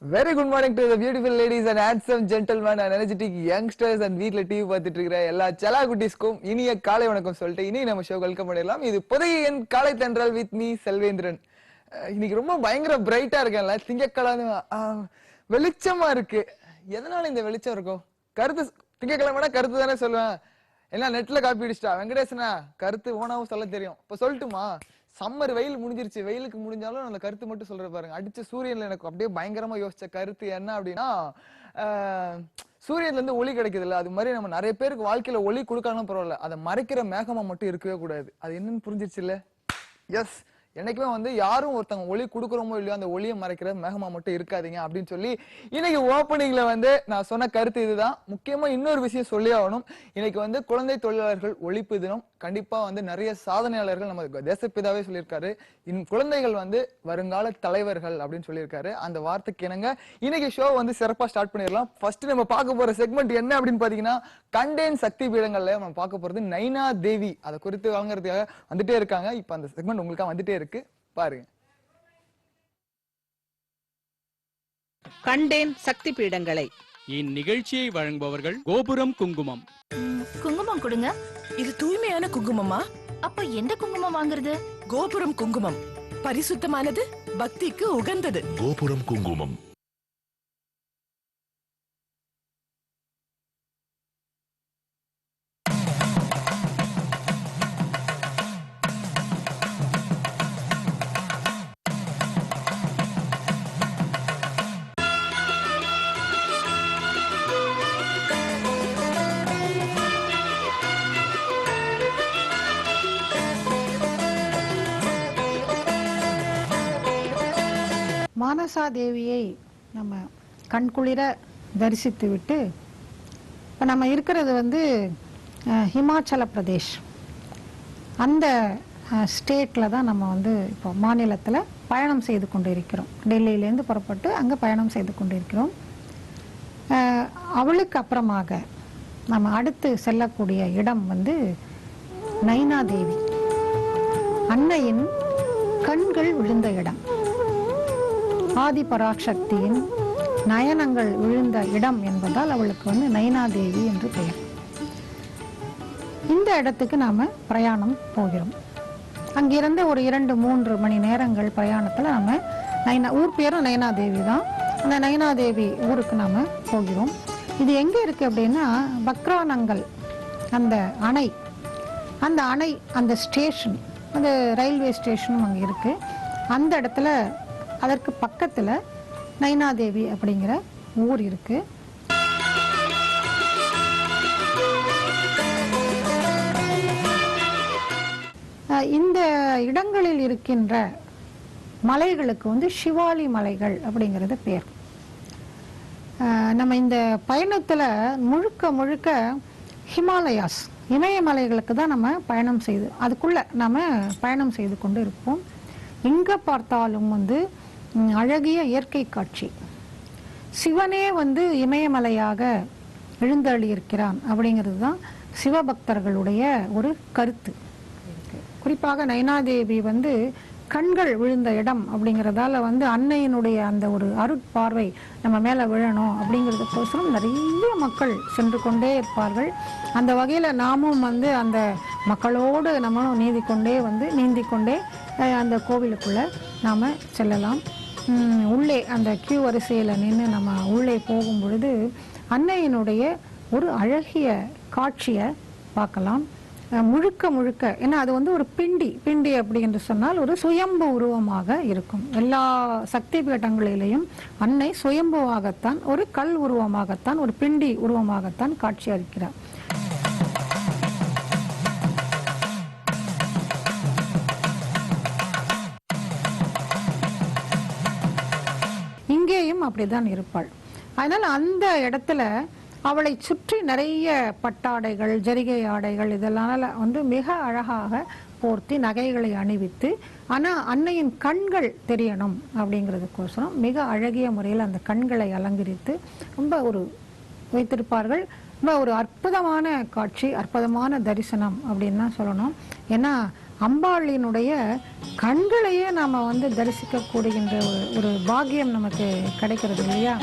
Very good morning to the beautiful ladies and handsome gentlemen and energetic youngsters and வீட்ல TV பார்த்துட்டு இருக்கிற எல்லா செலா குட்டீஸ்க்கும் இனிய காலை வணக்கம் சொல்லிட்டு இனி நம்ம ஷோ வெல்கம் பண்ணிடலாம். இது புதையன் காலை தென்றல் வித் மீ செல்வேந்திரன். இன்னைக்கு ரொம்ப பயங்கர பிரைட்டா இருக்கேன்ல, திங்கட்கிழமை வெளிச்சமா இருக்கு. எதனால இந்த வெளிச்சம் இருக்கும்? கருத்து திங்கட்கிழமை கருத்து தானே சொல்லுவேன். எல்லாம் நெட்ல காப்பி அடிச்சிட்டா வெங்கடேசனா கருத்து ஓனாவும் சொல்ல தெரியும். இப்ப சொல்லட்டுமா? சம்மர் வெயில் முடிஞ்சிருச்சு. வெயிலுக்கு முடிஞ்சாலும் அந்த கருத்து மட்டும் சொல்ற பாருங்க. அடிச்ச சூரியன்ல எனக்கு அப்படியே பயங்கரமா யோசிச்ச கருத்து என்ன அப்படின்னா, சூரியன்ல இருந்து ஒளி கிடைக்குது இல்ல, அது மாதிரி நம்ம நிறைய பேருக்கு வாழ்க்கையில ஒளி கொடுக்காலும் பரவாயில்ல, அதை மறைக்கிற மேகமா மட்டும் இருக்கவே கூடாது. அது என்னன்னு புரிஞ்சிருச்சு இல்ல? எஸ், என்னைக்குமே யாரும் ஒருத்தவங்க ஒளி கொடுக்குறோமோ இல்லையோ அந்த ஒளியை மறைக்கிற மேகமா மட்டும் இருக்காதீங்க அப்படின்னு சொல்லி இன்னைக்கு ஓப்பனிங்ல நான் சொன்ன கருத்து இதுதான். முக்கியமா இன்னொரு விஷயம் சொல்லி ஆகணும். இன்னைக்கு குழந்தை தொழிலாளர்கள் ஒழிப்பு தினம். கண்டிப்பா நிறைய சாதனையாளர்கள் நம்ம தேசப்பிதாவே சொல்லியிருக்காரு, குழந்தைகள் வருங்கால தலைவர்கள் அப்படின்னு சொல்லியிருக்காரு. அந்த வார்த்தைக்கு இணங்க இன்னைக்கு ஷோ சிறப்பா ஸ்டார்ட் பண்ணிடலாம். ஃபர்ஸ்ட் நம்ம பார்க்க போற செக்மெண்ட் என்ன அப்படின்னு பாத்தீங்கன்னா, கண்டேன் சக்தி பீடங்கள்ல நம்ம பார்க்க போறது நைனா தேவி. அதை குறித்து வாங்குறதுக்காக வந்துட்டே இருக்காங்க. இப்ப அந்த செக்மெண்ட் உங்களுக்காக வந்துட்டே இருக்கு, பாருங்க. கண்டேன் சக்தி பீடங்களை. இந்நிகழ்ச்சியை வழங்குபவர்கள் கோபுரம் குங்குமம். குங்குமம் கொடுங்க. இது தூய்மையான குங்குமமா? அப்ப எந்த குங்குமம் வாங்குறது? கோபுரம் குங்குமம் பரிசுத்தமானது, பக்திக்கு உகந்தது. கோபுரம் குங்குமம். மானசா தேவியை நம்ம கண்குளிர தரிசித்து விட்டு இப்போ நம்ம இருக்கிறது ஹிமாச்சல பிரதேஷ். அந்த ஸ்டேட்டில் தான் நம்ம இப்போ மாநிலத்தில் பயணம் செய்து கொண்டு இருக்கிறோம். டெல்லியிலேருந்து புறப்பட்டு அங்கே பயணம் செய்து கொண்டு இருக்கிறோம். அவளுக்கு அப்புறமாக நம்ம அடுத்து செல்லக்கூடிய இடம் நைனா தேவி, அன்னையின் கண்கள் விழுந்த இடம். ஆதி பராசக்தியின் நயனங்கள் விழுந்த இடம் என்பதால் அவளுக்கு நைனாதேவி என்று பெயர். இந்த இடத்துக்கு நாம பிரயாணம் போகிறோம். அங்கிருந்து ஒரு 2-3 மணி நேரங்கள் பிரயாணத்துல நாம ஊர் பேரும் நயனாதேவி தான். அந்த நயனாதேவி ஊருக்கு நாம போகிறோம். இது எங்க இருக்கு அப்படின்னா, பக்ரானங்கல் அந்த அணை, அந்த ஸ்டேஷன், அந்த ரயில்வே ஸ்டேஷனும் அங்கே இருக்கு. அந்த இடத்துல அதற்கு பக்கத்துல நைனாதேவி அப்படிங்கிற ஊர் இருக்கு. இந்த இடங்களில் இருக்கின்ற மலைகளுக்கு சிவாலி மலைகள் அப்படிங்கிறது பேர். நம்ம இந்த பயணத்துல முழுக்க ஹிமாலயாஸ், இமயமலைகளுக்கு தான் நம்ம பயணம் செய்து அதுக்குள்ள நம்ம பயணம் செய்து கொண்டு இருப்போம். எங்க பார்த்தாலும் அழகிய இயற்கை காட்சி. சிவனே இமயமலையாக எழுந்தருளி இருக்கிறான் அப்படிங்கிறது தான் சிவபக்தர்களுடைய ஒரு கருத்து. குறிப்பாக நைனாதேவி கண்கள் விழுந்த இடம் அப்படிங்கிறதால அன்னையினுடைய அந்த ஒரு அருட்பார்வை நம்ம மேல விழணும் அப்படிங்கிறதுக்கோசரம் நிறைய மக்கள் சென்று கொண்டே இருப்பார்கள். அந்த வகையில நாமும் அந்த மக்களோடு நம்மளும் நீந்தி கொண்டே அந்த கோவிலுக்குள்ள நாம செல்லலாம். உள்ளே அந்த கியூ வரிசையில நின்று நம்ம உள்ளே போகும் பொழுது அன்னையினுடைய ஒரு அழகிய காட்சியை பார்க்கலாம். முழுக்க ஏன்னா அது ஒரு பிண்டி அப்படி என்று சொன்னால் ஒரு சுயம்பு உருவமாக இருக்கும். எல்லா சக்தி பீடங்களிலேயும் அன்னை சுயம்புவாகத்தான், ஒரு கல் உருவமாகத்தான், ஒரு பிண்டி உருவமாகத்தான் காட்சி அளிக்கிறார். இங்கேயும் அப்படிதான் இருப்பாள். அதனால அந்த இடத்துல அவளை சுற்றி நிறைய பட்டாடைகள், ஜரிகை ஆடைகள் இதெல்லாம் மிக அழகாக போர்த்தி நகைகளை அணிவித்து, ஆனா அன்னையின் கண்கள் தெரியணும் அப்படிங்கிறதுக்கோசரம் மிக அழகிய முறையில் அந்த கண்களை அலங்கரித்து ரொம்ப வைத்திருப்பார்கள். ரொம்ப ஒரு அற்புதமான காட்சி, அற்புதமான தரிசனம் அப்படின்னு தான் சொல்லணும். ஏன்னா அம்பாளினுடைய கண்களையே நாம வந்து தரிசிக்க கூடுகின்ற ஒரு பாக்கியம் நமக்கு கிடைக்கிறது இல்லையா?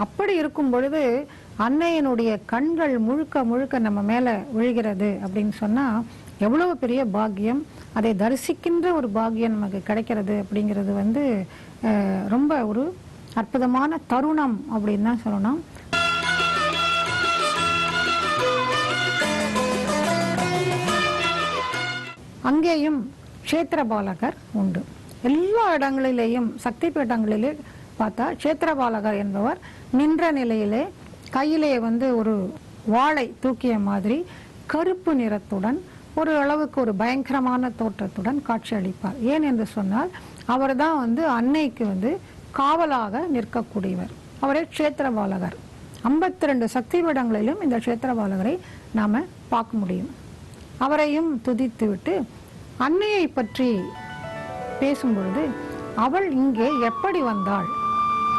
அப்படி இருக்கும் பொழுது அன்னையினுடைய கண்கள் முழுக்க முழுக்க நம்ம மேல விழுகிறது அப்படின்னு சொன்னா எவ்வளவு பெரிய பாக்கியம். அதை தரிசிக்கின்ற ஒரு பாக்கியம் நமக்கு கிடைக்கிறது அப்படிங்கிறது வந்து ரொம்ப ஒரு அற்புதமான தருணம் அப்படின்னு தான் சொல்லணும். அங்கேயும் க்ஷேத்திரபாலகர் உண்டு. எல்லா இடங்களிலேயும் சக்தி பீடங்களிலே பார்த்தா க்ஷேத்திரபாலகர் என்பவர் நின்ற நிலையிலே கையிலே வந்து ஒரு வாளை தூக்கிய மாதிரி கருப்பு நிறத்துடன் ஒரு அளவுக்கு ஒரு பயங்கரமான தோற்றத்துடன் காட்சி அளிப்பார். ஏன் என்று சொன்னால் அவர் தான் வந்து அன்னைக்கு வந்து காவலாக நிற்கக்கூடியவர். அவரே க்ஷேத்திரபாலகர். 52 சக்தி பீடங்களிலும் இந்த க்ஷேத்திரபாலகரை நாம பார்க்க முடியும். அவரையும் துதித்து விட்டு அன்னையை பற்றி பேசும்பொழுது அவள் இங்கே எப்படி வந்தாள்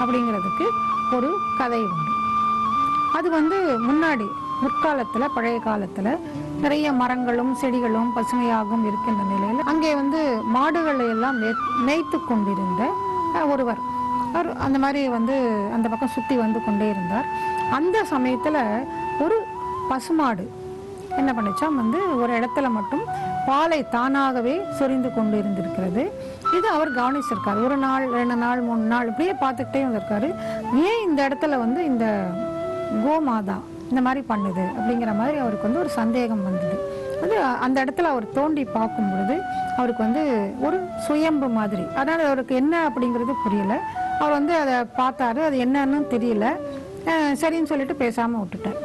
அப்படிங்கிறதுக்கு ஒரு கதை உண்டு. அது வந்து முன்னாடி முற்காலத்துல பழைய காலத்துல நிறைய மரங்களும் செடிகளும் பசுமையாகவும் இருக்கின்ற நிலையில் அங்கே வந்து மாடுகளை எல்லாம் மேய்த்து கொண்டிருந்த ஒருவர் அந்த மாதிரி வந்து அந்த பக்கம் சுத்தி வந்து கொண்டே இருந்தார். அந்த சமயத்துல ஒரு பசுமாடு என்ன பண்ணிச்சா வந்து ஒரு இடத்துல மட்டும் பாலை தானாகவே சொரிந்து கொண்டு இருந்திருக்கிறது. இது அவர் கவனிச்சிருக்காரு. 1 நாள் 2 நாள் 3 நாள் இப்படியே பார்த்துக்கிட்டே வந்திருக்காரு. ஏன் இந்த இடத்துல வந்து இந்த கோமாதா இந்த மாதிரி பண்ணுது அப்படிங்கிற மாதிரி அவருக்கு வந்து ஒரு சந்தேகம் வந்தது. அது அந்த இடத்துல அவர் தோண்டி பார்க்கும் பொழுது அவருக்கு வந்து ஒரு சுயம்பு மாதிரி, அதனால அவருக்கு என்ன அப்படிங்கிறது புரியல. அவர் வந்து அதை பார்த்தாரு, அது என்னன்னு தெரியல. சரின்னு சொல்லிட்டு பேசாம விட்டுட்டார்.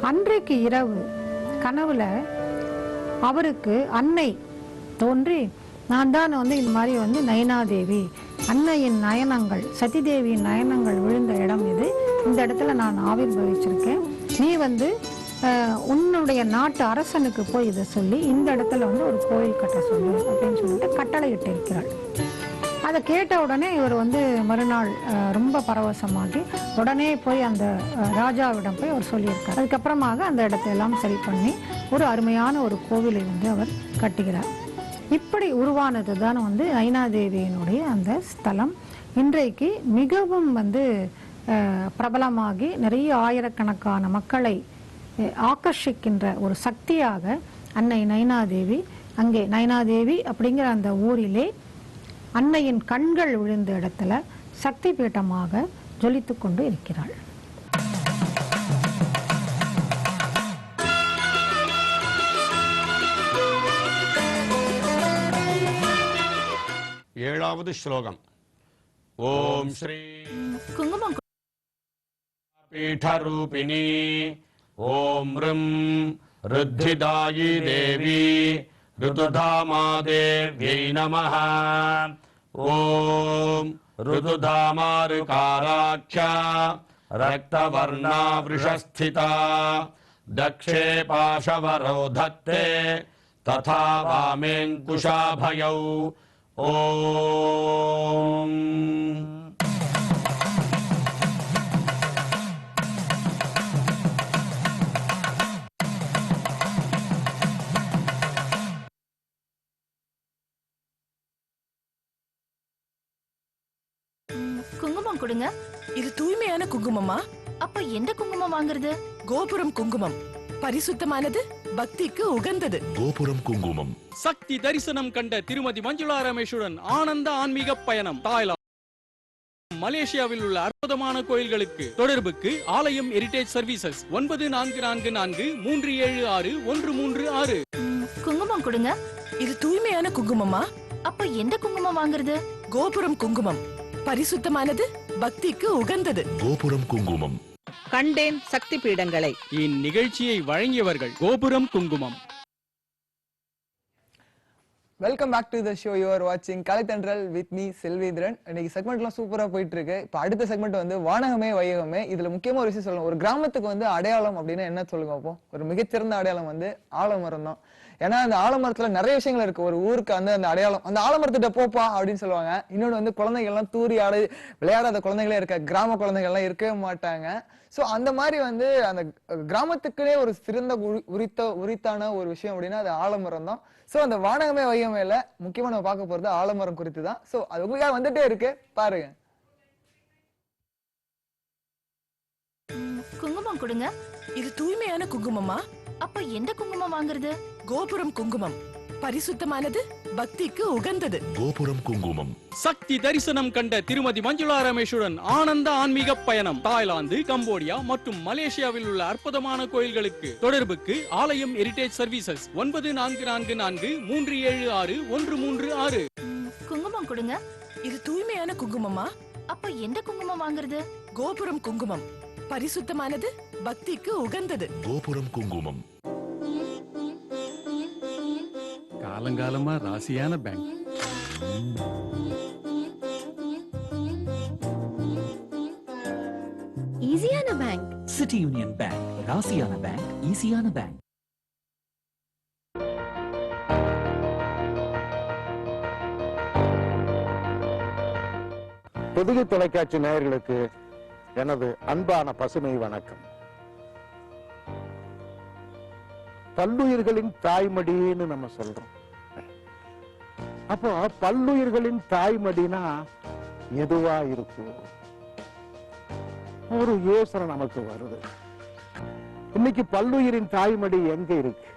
அன்றைக்கு இரவு கனவுல அவருக்கு அன்னை தோன்றி, நான் தான் வந்து இந்த மாதிரி வந்து நயனாதேவி, அன்னையின் நயனங்கள் சதிதேவியின் நயனங்கள் விழுந்த இடம் இது, இந்த இடத்துல நான் ஆவிர்வவிச்சிருக்கேன், நீ வந்து உன்னுடைய நாட்டு அரசனுக்கு போய் இதை சொல்லி இந்த இடத்துல வந்து ஒரு கோயில் கட்ட சொல்லு அப்படின்னு சொல்லிட்டு கட்டளை இட்டு இருக்கிறாள். அதை கேட்ட உடனே இவர் வந்து மறுநாள் ரொம்ப பரவசமாகி உடனே போய் அந்த ராஜாவிடம் போய் அவர் சொல்லியிருக்கார். அதுக்கப்புறமாக அந்த இடத்தையெல்லாம் சரி பண்ணி ஒரு அருமையான ஒரு கோவிலை வந்து அவர் கட்டுகிறார். இப்படி உருவானது தான் வந்து நயனாதேவியினுடைய அந்த ஸ்தலம். இன்றைக்கு மிகவும் வந்து பிரபலமாகி நிறைய ஆயிரக்கணக்கான மக்களை ஆகர்ஷிக்கின்ற ஒரு சக்தியாக அன்னை நயனாதேவி, அங்கே நயனாதேவி அப்படிங்கிற அந்த ஊரிலே அன்னையின் கண்கள் விழுந்த இடத்துல சக்தி பீட்டமாக ஜொலித்து கொண்டு இருக்கிறாள். ஏழாவது ஸ்லோகம். ஓம் ஸ்ரீ குங்குமம் பீடரூபிணி ஓம் ரிம் ருத்திதாயி தேவி ருதுதாமாதேவ்யை நமஹ. ஓம் ருதுதாமாருகாராக்ஷா ரக்தவர்ணா விருஷஸ்திதா दक्षे पाशवरो धत्ते तथा वामेऽङ्कुशाभयौ ॐ குங்குமம் கொடுங்க. இது தூய்மையான குங்குமமா? அப்ப எந்த குங்குமம் வாங்குறது? கோபுரம் குங்குமம். பரிசுத்தமானது, பக்திக்கு உகந்தது. கோபுரம் குங்குமம். சக்தி தரிசனம் கண்ட திருமதி மஞ்சுளா ரமேஷுடன் ஆனந்த ஆன்மீக பயணம் தாய்லாந்து மலேசியாவில் உள்ள அற்புதமான கோயில்களுக்கு தொடர்புக்கு ஆலயம் ஹெரிடேஜ் சர்வீசஸ் 9444376136. குங்குமம் கொடுங்க. இது தூய்மையான குங்குமமா? அப்ப எந்த குங்குமம் வாங்குறது? கோபுரம் குங்குமம். பரிசுத்தமானது, பக்திக்கு உகந்தது. கோபுரம் குங்குமம். கண்டேன் சக்தி பீடங்களை. இந்நிகழ்ச்சியை வழங்கியவர்கள் Gopuram Kumkumam. Welcome back to the show. You are வாட்சிங் கலைத்தன்றல் வித் மீ செல்வேந்திரன். இன்னைக்கு செக்மெண்ட்லாம் சூப்பரா போயிட்டு இருக்கு. இப்போ அடுத்த செக்மெண்ட் வந்து வானகமே வையகமே. இதுல முக்கியமா ஒரு விஷயம் சொல்லணும். ஒரு கிராமத்துக்கு வந்து அடையாளம் அப்படின்னா என்ன சொல்லுங்க அப்போ? ஒரு மிகச்சிறந்த அடையாளம் வந்து ஆலமரம் தான். ஏன்னா அந்த ஆலமரத்துல நிறைய விஷயங்கள் இருக்கு. ஒரு ஊருக்கு அந்த அடையாளம், அந்த ஆலமரத்திட்ட போப்பா அப்படின்னு சொல்லுவாங்க. இன்னொன்று வந்து குழந்தைகள் எல்லாம் தூரி ஆடு விளையாடாத குழந்தைகளே இருக்க, கிராம குழந்தைகள் எல்லாம் இருக்கவே மாட்டாங்க. சோ அந்த மாதிரி வந்து அந்த கிராமத்துக்குனே ஒரு சிறந்த உரித்தான ஒரு விஷயம் அப்படின்னா அது ஆலமரம் தான். சோ அந்த வானகமே வையமேல முக்கியமா நம்ம பார்க்க போறது ஆலமரம் குறித்து தான். சோ அது உங்களுக்காக வந்துட்டே இருக்கு, பாருங்க. குங்குமம் கொடுங்க. இது தூய்மையான குங்குமமா? அப்ப எந்த குங்குமம் வாங்குறது? கோபுரம் குங்குமம். பரிசுத்தமானது, பக்திக்கு உகந்தது. கோபுரம் குங்குமம். சக்தி தரிசனம் கண்ட திருமதி மஞ்சுளா ரமேஷுடன் ஆனந்த ஆன்மீக பயணம் தாய்லாந்து, கம்போடியா மற்றும் மலேசியாவில் உள்ள அற்புதமான கோயில்களுக்கு தொடர்புக்கு ஆலயம் ஹெரிடேஜ் சர்வீசஸ் 9444376136. குங்குமம் கொடுங்க. இது தூய்மையான குங்குமமா? அப்ப எந்த குங்குமம் வாங்குறது? கோபுரம் குங்குமம். பரிசுத்தமானது, பக்திக்கு உகந்தது. கோபுரம் குங்குமம். காலங்காலமா ராசியான பேங்க். ஈஸியான பேங்க். City union bank. ராசியான பேங்க், ஈஸியான பேங்க். பொதிகை தொலைக்காட்சி நேயர்களுக்கு எனது அன்பான பசுமை வணக்கம். பல்லுயிர்களின் தாய்மடின்னு நம்ம சொல்றோம். அப்போ பல்லுயிர்களின் தாய்மடினா எதுவா இருக்கும்? ஒரு யோசனை நமக்கு வருது. இன்னைக்கு பல்லுயிரின் தாய்மடி எங்க இருக்கு?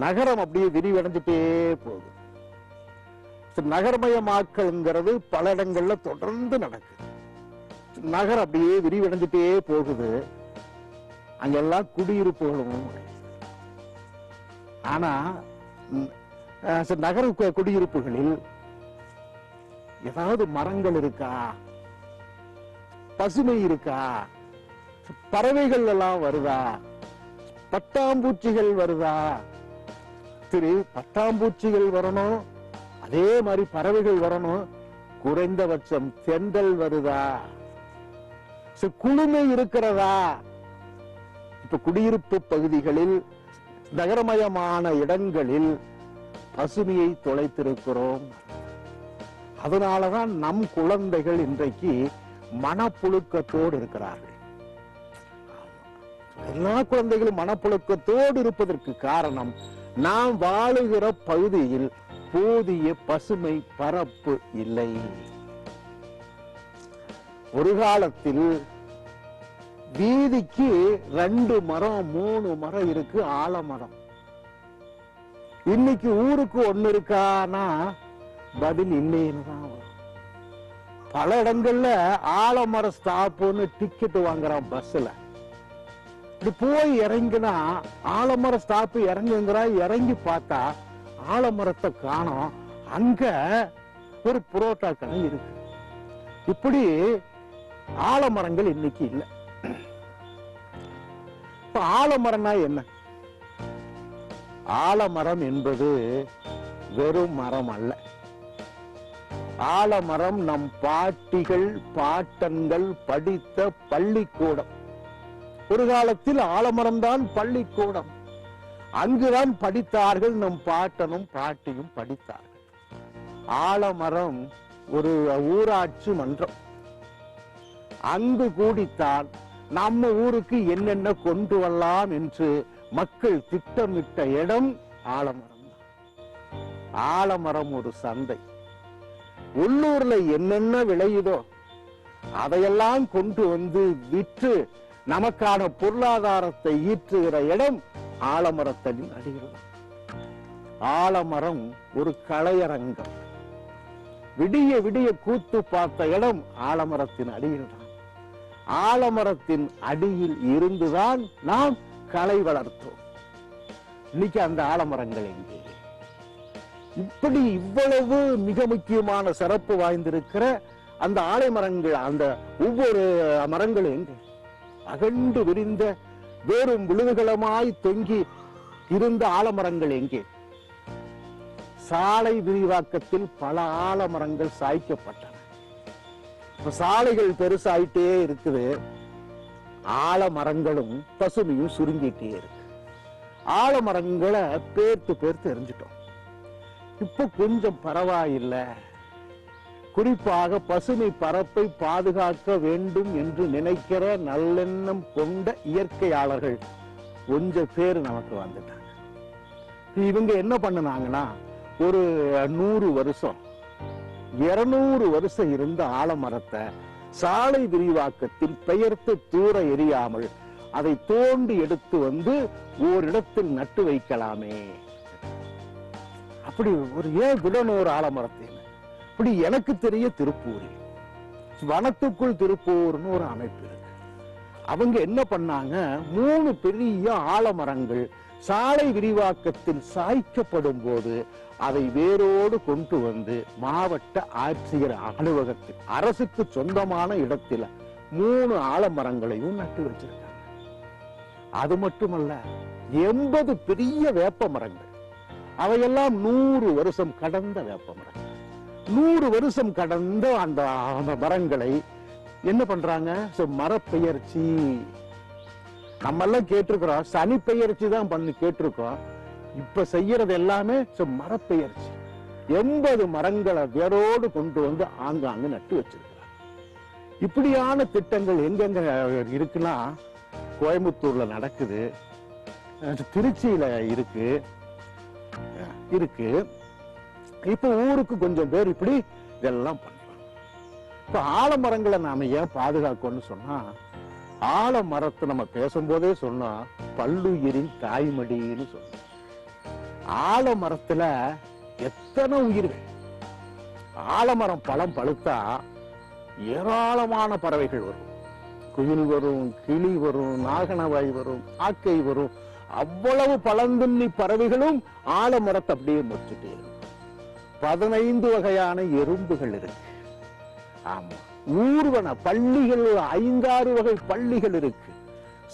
நகரம் அப்படியே விரிவடைஞ்சிட்டே போகுது. நகரமயமாக்கல்ங்கிறது பல இடங்கள்ல தொடர்ந்து நடக்குது. நகரம் அப்படியே விரிவடைஞ்சிட்டே போகுது. அங்கெல்லாம் குடியிருப்புகளும். ஆனா நகர குடியிருப்புகளில் ஏதாவது மரங்கள் இருக்கா? பசுமை இருக்கா? பறவைகள் எல்லாம் வருதா? பட்டாம்பூச்சிகள் வருதா? சரி, பட்டாம்பூச்சிகள் வரணும், அதே மாதிரி பறவைகள் வரணும். குறைந்தபட்சம் தென்றல் வருதா? குளுமை இருக்கிறதா? இப்ப குடியிருப்பு பகுதிகளில், நகரமயமான இடங்களில் பசுமையை தொலைத்திருக்கிறோம். அதனாலதான் நம் குழந்தைகள் இன்றைக்கு மனப்புழுக்கத்தோடு இருக்கிறார்கள். எல்லா குழந்தைகளும் மனப்புழுக்கத்தோடு இருப்பதற்கு காரணம், நாம் வாழுகிற பகுதியில் போதிய பசுமை பரப்பு இல்லை. ஒரு காலத்தில் வீதிக்கு 2 மரம் 3 மரம் இருக்கு, ஆலமரம். இன்னைக்கு ஊருக்கு 1 இருக்கானா பதில் இல்லைன்னு தான் வரும். பல இடங்கள்ல ஆலமர ஸ்டாப்னு டிக்கெட் வாங்குறான் பஸ்ல. இப்படி போய் இறங்கினா ஆலமர ஸ்டாப் இறங்குங்கிறா, இறங்கி பார்த்தா ஆலமரத்தை காணோம். அங்க ஒரு புரோட்டா கடை இருக்கு. இப்படி ஆலமரங்கள் இன்னைக்கு இல்லை. இப்ப ஆலமரம்னா என்ன? ஆலமரம் என்பது வெறும் மரம் அல்ல. ஆலமரம் நம் பாட்டிகள் பாட்டன்கள் படித்த பள்ளிக்கூடம். ஒரு காலத்தில் ஆலமரம்தான் பள்ளிக்கூடம். அங்குதான் படித்தார்கள் நம் பாட்டனும் பாட்டியும் படித்தார்கள். ஆலமரம் ஒரு ஊராட்சி மன்றம். அங்கு கூடித்தான் நம்ம ஊருக்கு என்னென்ன கொண்டு வரலாம் என்று மக்கள் திட்டமிட்ட இடம் ஆலமரம். ஆலமரம் ஒரு சந்தை. உள்ளூர்ல என்னென்ன விளையுதோ அதையெல்லாம் கொண்டு வந்து விற்று நமக்கான பொருளாதாரத்தை ஈற்றுகிற இடம் ஆலமரத்தின் அடிகள். ஆலமரம் ஒரு கலையரங்கம். விடிய விடிய கூத்து பார்த்த இடம் ஆலமரத்தின் அடியில் தான். ஆலமரத்தின் அடியில் இருந்துதான் நாம் கலை வளர்த்தோம். இன்னைக்கு அந்த ஆலமரங்கள் எங்கே? இப்படி இவ்வளவு மிக முக்கியமான சிறப்பு வாய்ந்திருக்கிற அந்த ஆலமரங்கள், அந்த ஒவ்வொரு மரங்களும் எங்கே? அகண்டு விரிந்த வேறும் விழுதுகளமாய் தொங்கி இருந்த ஆலமரங்கள் எங்கே? சாலை விரிவாக்கத்தில் பல ஆலமரங்கள் சாய்க்கப்பட்டன. சாலைகள் பெருசாயிட்டே இருக்குது, ஆலமரங்களும் பசுமையும் சுருங்கிட்டே இருக்கு. ஆலமரங்களை பேர்த்து எரிஞ்சிட்டோம். இப்ப கொஞ்சம் பரவாயில்லை. குறிப்பாக பசுமை பரப்பை பாதுகாக்க வேண்டும் என்று நினைக்கிற நல்லெண்ணம் கொண்ட இயற்கையாளர்கள் கொஞ்சம் பேர் நமக்கு வந்துட்டாங்க. இவங்க என்ன பண்ணுனாங்கன்னா, ஒரு 100 வருஷம் 200 வருஷம் இருந்த ஆலமரத்தை சாலை விரிவாக்கத்தில் பெயர்த்து தூர எரியாமல் அதை தோண்டி எடுத்து வந்து ஓரிடத்தில் நட்டு வைக்கலாமே. அப்படி ஒரு ஏன் விடணும் ஒரு ஆலமரத்தை? இப்படி எனக்கு தெரிய திருப்பூரில் வனத்துக்குள் திருப்பூர்னு ஒரு அமைப்பு இருக்கு. அவங்க என்ன பண்ணாங்க, 3 பெரிய ஆலமரங்கள் சாலை விரிவாக்கத்தில் சாய்க்கப்படும் போது அதை வேரோடு கொண்டு வந்து மாவட்ட ஆட்சியர் அலுவலகத்தில் அரசுக்கு சொந்தமான இடத்துல 3 ஆலமரங்களையும் நட்டு வச்சிருக்காங்க. அது மட்டுமல்ல, 80 பெரிய வேப்ப மரங்கள், அவையெல்லாம் 100 வருஷம் கடந்த வேப்ப மரங்கள். 100 வருஷம் கடந்த அந்த மரங்களை என்ன பண்றாங்க, மரப்பெயர்ச்சி. நம்ம எல்லாம் கேட்டிருக்கிறோம், சனி பெயர்ச்சி தான் பண்ணி கேட்டிருக்கோம். இப்ப செய்யறது எல்லாமே மரப்பெயர்ச்சி. 80 மரங்களை வேரோடு கொண்டு வந்து ஆங்காங்கு நட்டு வச்சிருக்கிறாங்க. இப்படியான திட்டங்கள் எங்கெங்க இருக்குன்னா, கோயம்புத்தூர்ல நடக்குது, திருச்சியில இருக்கு. இப்ப ஊருக்கு கொஞ்சம் பேர் இப்படி இதெல்லாம் பண்றாங்க. இப்ப ஆலமரங்களை நாம ஏன் பாதுகாக்கணும்னு சொன்னா, ஆலமரத்தை நம்ம பேசும்போதே சொன்னா பல்லுயிரின் தாய்மடின்னு சொன்னோம். ஆலமரத்துல எத்தனை உயிர்கள்! ஆலமரம் பழம் பழுத்தா ஏராளமான பறவைகள் வரும். குயில் வரும், கிளி வரும், நாகனவாய் வரும், ஆக்கை வரும். அவ்வளவு பழந்துண்ணி பறவைகளும் ஆலமரத்தை அப்படியே முடிச்சுட்டே இருக்கும். 15 வகையான எறும்புகள் இருக்கு. ஆமா, ஊர்வன பள்ளிகள் 5-6 வகை பள்ளிகள் இருக்கு.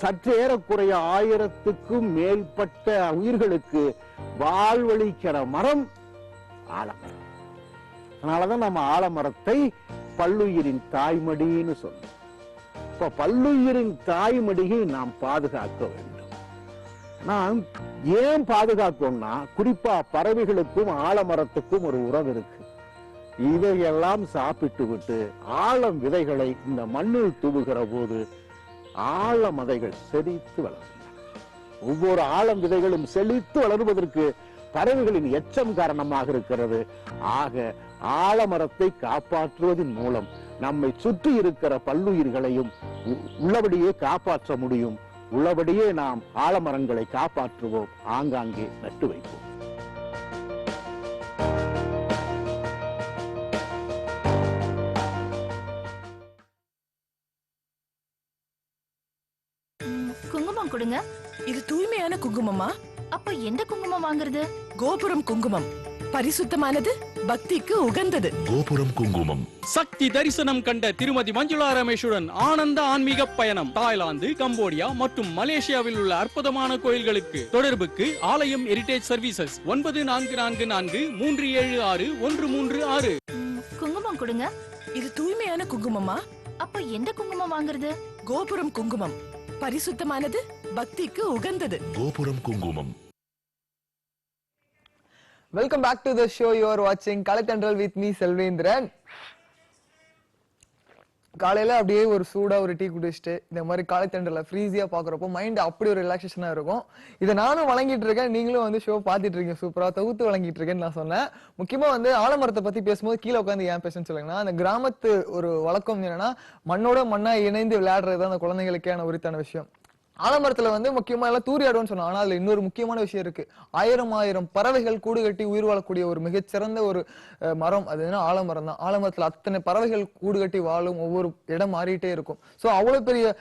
சற்று ஏறக்குறைய 1000க்கும் மேற்பட்ட உயிர்களுக்கு வாழ்வளிக்கிற மரம் ஆலமரம். அதனாலதான் நம்ம ஆலமரத்தை பல்லுயிரின் தாய்மடின்னு சொன்னோம். இப்ப பல்லுயிரின் தாய்மடியை நாம் பாதுகாக்க வேண்டும். நான் ஏன் பாதுகாக்கணும்னா, குறிப்பா பறவைகளுக்கும் ஆலமரத்துக்கும் ஒரு உறவு இருக்கு. இதையெல்லாம் சாப்பிட்டு விட்டு ஆழம் விதைகளை இந்த மண்ணில் தூவுகிற போது ஆழ மதைகள் செழித்து வளர்கின்றன. ஒவ்வொரு ஆழம் விதைகளும் செழித்து வளருவதற்கு பறவைகளின் எச்சம் காரணமாக இருக்கிறது. ஆக ஆலமரத்தை காப்பாற்றுவதன் மூலம் நம்மை சுற்றி இருக்கிற பல்லுயிர்களையும் உள்ளபடியே காப்பாற்ற முடியும். உள்ளபடியே நாம் ஆலமரங்களை காப்பாற்றுவோம், ஆங்காங்கே நட்டு வைப்போம். குங்குமம் கொடுங்க. இது தூய்மையான குங்குமமா? அப்ப எந்த குங்குமம் வாங்குறது? கோபுரம் குங்குமம். பரிசுத்தமானது, பக்திக்கு உகந்தது. கோபுரம் குங்குமம். சக்தி தரிசனம் கண்ட திருமதி மஞ்சுளா ரமேஷுடன் ஆனந்த ஆன்மீக பயணம். தாய்லாந்து, கம்போடியா மற்றும் மலேசியாவில் உள்ள அற்புதமான கோயில்களுக்கு. தொடர்புக்கு ஆலயம் ஹெரிடேஜ் சர்வீசஸ் 9444376136. குங்குமம் கொடுங்க. இது தூய்மையான குங்குமமா? அப்ப எந்த குங்குமம் வாங்குறது? கோபுரம் குங்குமம். பரிசுத்தமானது, பக்திக்கு உகந்தது. Gopuram Kumkumam. Welcome back to the show. You are வாட்சிங் கலெக்டண்டல் வித் மீ செல்வேந்திரன். காலையில அப்படியே ஒரு சூடா ஒரு டீ குடிச்சிட்டு இந்த மாதிரி காலைத்தண்டல ஃப்ரீஸியா பாக்குறப்போ மைண்ட் அப்படி ஒரு ரிலாக்ஸேஷனா இருக்கும். இதை நானும் வழங்கிட்டு இருக்கேன், நீங்களும் வந்து ஷோ பாத்துட்டு இருக்கீங்க, சூப்பரா தொகுத்து வழங்கிட்டு இருக்கேன்னு நான் சொன்னேன். முக்கியமா வந்து ஆலமரத்தை பத்தி பேசும்போது கீழே உட்காந்து ஏன் பேசுன்னு சொல்லுங்கன்னா, அந்த கிராமத்து ஒரு வழக்கம் என்னன்னா மண்ணோட மண்ணா இணைந்து விளையாடுறது அந்த குழந்தைகளுக்கான உரித்தான விஷயம். ஆலமரத்துல வந்து முக்கியமா எல்லாம் தூரியாடுன்னு சொன்னோம். ஆனா அதுல இன்னொரு முக்கியமான விஷயம் இருக்கு. ஆயிரம் பறவைகள் கூடு கட்டி உயிர் வாழக்கூடிய ஒரு மிகச்சிறந்த ஒரு மரம் அது ஆலமரம் தான். ஆலமரத்துல அத்தனை பறவைகள் கூடு கட்டி வாழும், ஒவ்வொரு இடம் மாறிட்டே இருக்கும். சோ அவ்வளவு பெரிய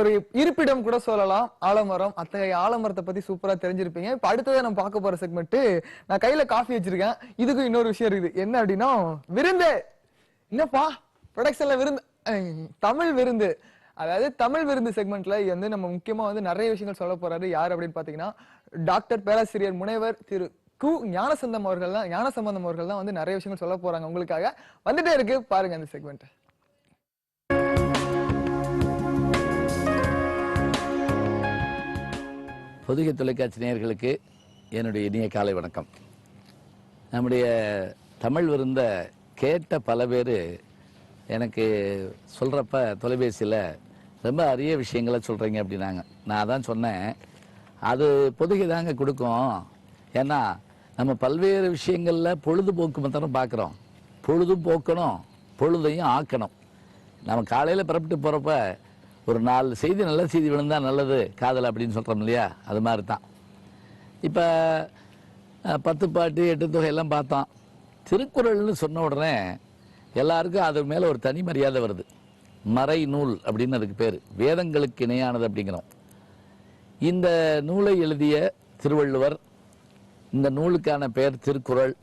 ஒரு இருப்பிடம் கூட சொல்லலாம் ஆலமரம். அத்தகைய ஆலமரத்தை பத்தி சூப்பரா தெரிஞ்சிருப்பீங்க. இப்ப அடுத்ததை நம்ம பார்க்க போற செக்மெண்ட், நான் கையில காஃபி வச்சிருக்கேன். இதுக்கும் இன்னொரு விஷயம் இருக்குது. என்ன அப்படின்னா விருந்து. என்னப்பா ப்ரொடக்ஷன்ல விருந்து, தமிழ் விருந்து. அதாவது தமிழ் விருந்து செக்மெண்ட்ல வந்து நம்ம முக்கியமா வந்து நிறைய விஷயங்கள் சொல்ல போறாரு. யார் அப்படின்னு பாத்தீங்கன்னா டாக்டர் பேராசிரியர் முனைவர் திரு கு ஞானசம்பந்தம் அவர்கள் தான் வந்து நிறைய விஷயங்கள் சொல்ல போறாங்க. உங்களுக்காக வந்துட்டே இருக்கு, பாருங்க அந்த செக்மெண்ட். பொதிகை தொலைக்காட்சி நேயர்களுக்கு என்னுடைய இனிய காலை வணக்கம். நம்முடைய தமிழ் விருந்த கேட்ட பல பேர் எனக்கு சொல்றப்ப தொலைபேசியில் ரொம்ப அரிய விஷயங்களை சொல்றீங்க அப்படின்னாங்க. நான் அதான் சொன்னேன், அது பொதுகை தாங்க கொடுக்கும். ஏன்னா நம்ம பல்வேறு விஷயங்கள்ல பொழுதுபோக்கு மாத்திரம் பார்க்குறோம். பொழுதும் போக்கணும், பொழுதையும் ஆக்கணும். நம்ம காலையில் புறப்பட்டு போகிறப்ப ஒரு 4 செய்தி, நல்ல செய்தி விழுந்தா நல்லது காதல் அப்படின்னு சொல்கிறோம் இல்லையா, அது மாதிரி தான். இப்போ 10 பாட்டு 8 தொகை எல்லாம் பார்த்தோம். திருக்குறள்னு சொன்ன உடனே எல்லாருக்கும் அது மேலே ஒரு தனி மரியாதை வருது. மறை நூல் அப்படின்னு அதுக்கு பேர், வேதங்களுக்கு இணையானது அப்படிங்கிறோம். இந்த நூலை எழுதிய திருவள்ளுவர், இந்த நூலுக்கான பெயர் திருக்குறள்.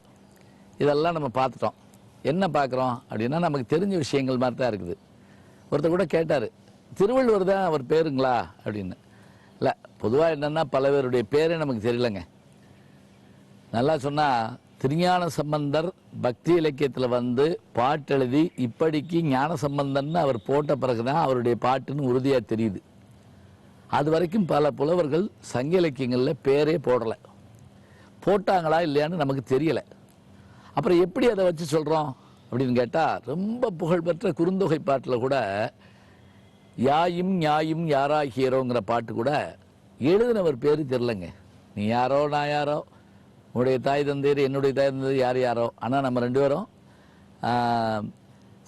இதெல்லாம் நம்ம பார்த்துட்டோம். என்ன பார்க்குறோம் அப்படின்னா நமக்கு தெரிஞ்ச விஷயங்கள் மாதிரி தான் இருக்குது. ஒருத்தர் கூட கேட்டார், திருவள்ளுவர் தான் அவர் பேருங்களா அப்படின்னு. இல்லை, பொதுவாக என்னென்னா பல பேருடைய பேரே நமக்கு தெரியலங்க. நல்லா சொன்னால் திருஞான சம்பந்தர் பக்தி இலக்கியத்தில் வந்து பாட்டு எழுதி இப்படிக்கு ஞான சம்பந்தன்னு அவர் போட்ட பிறகுதான் அவருடைய பாட்டுன்னு உறுதியாக தெரியுது. அது வரைக்கும் பல புலவர்கள் சங்க இலக்கியங்களில் பேரே போடலை. போட்டாங்களா இல்லையான்னு நமக்கு தெரியலை. அப்புறம் எப்படி அதை வச்சு சொல்கிறோம் அப்படின்னு கேட்டால், ரொம்ப புகழ்பெற்ற குறுந்தொகை பாட்டில் கூட யாயும் ஞாயும் யாராகியரோங்கிற பாட்டு கூட எழுதினவர் பேர் தெரிலங்க. நீ யாரோ நான் யாரோ, உன்னுடைய தாய் தந்தையர் என்னுடைய தாய் தந்தையர் யார் யாரோ, ஆனால் நம்ம 2 பேரும்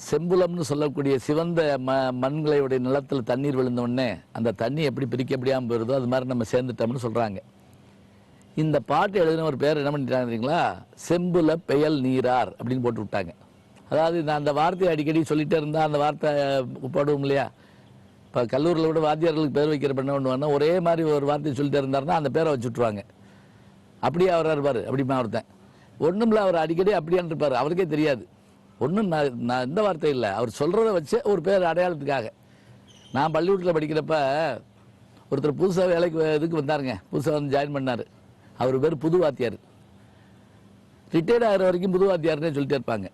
செம்புலம்னு சொல்லக்கூடிய சிவந்த மண்களுடைய நிலத்தில் தண்ணீர் விழுந்தோடனே அந்த தண்ணி எப்படி பிரிக்க முடியாமல் போயிருதோ அது மாதிரி நம்ம சேர்ந்துட்டோம்னு சொல்கிறாங்க. இந்த பாட்டு எழுதின ஒரு பேர் என்ன பண்ணிட்டாங்க, செம்புல பெயல் நீரார் அப்படின்னு போட்டு விட்டாங்க. அதாவது நான் அந்த வார்த்தையை அடிக்கடி சொல்லிகிட்டே இருந்தால் அந்த வார்த்தை போடுவோம் இல்லையா. இப்போ கல்லூரியில் கூட வாத்தியார்களுக்கு பேர் வைக்கிற பண்ண ஒன்று ஒரே மாதிரி ஒரு வார்த்தையை சொல்லிட்டே இருந்தாருன்னா அந்த பேரை வச்சு விட்ருவாங்க. அப்படியே அவராக இருப்பார். அப்படிமா ஒருத்தன் ஒன்றும்ல, அவர் அடிக்கடி அப்படியான் இருப்பார், அவருக்கே தெரியாது. ஒன்றும் நான் இந்த வார்த்தை இல்லை, அவர் சொல்கிறத வச்சு ஒரு பேர் அடையாளத்துக்காக. நான் பள்ளிக்கூடத்தில் படிக்கிறப்ப ஒருத்தர் புதுசாக வேலைக்கு இதுக்கு வந்தாருங்க, புதுசாக வந்து ஜாயின் பண்ணார். அவர் பேர் புது வாத்தியார். ரிட்டையர்ட் ஆகிற வரைக்கும் புது வாத்தியார்னே சொல்லிட்டே இருப்பாங்க.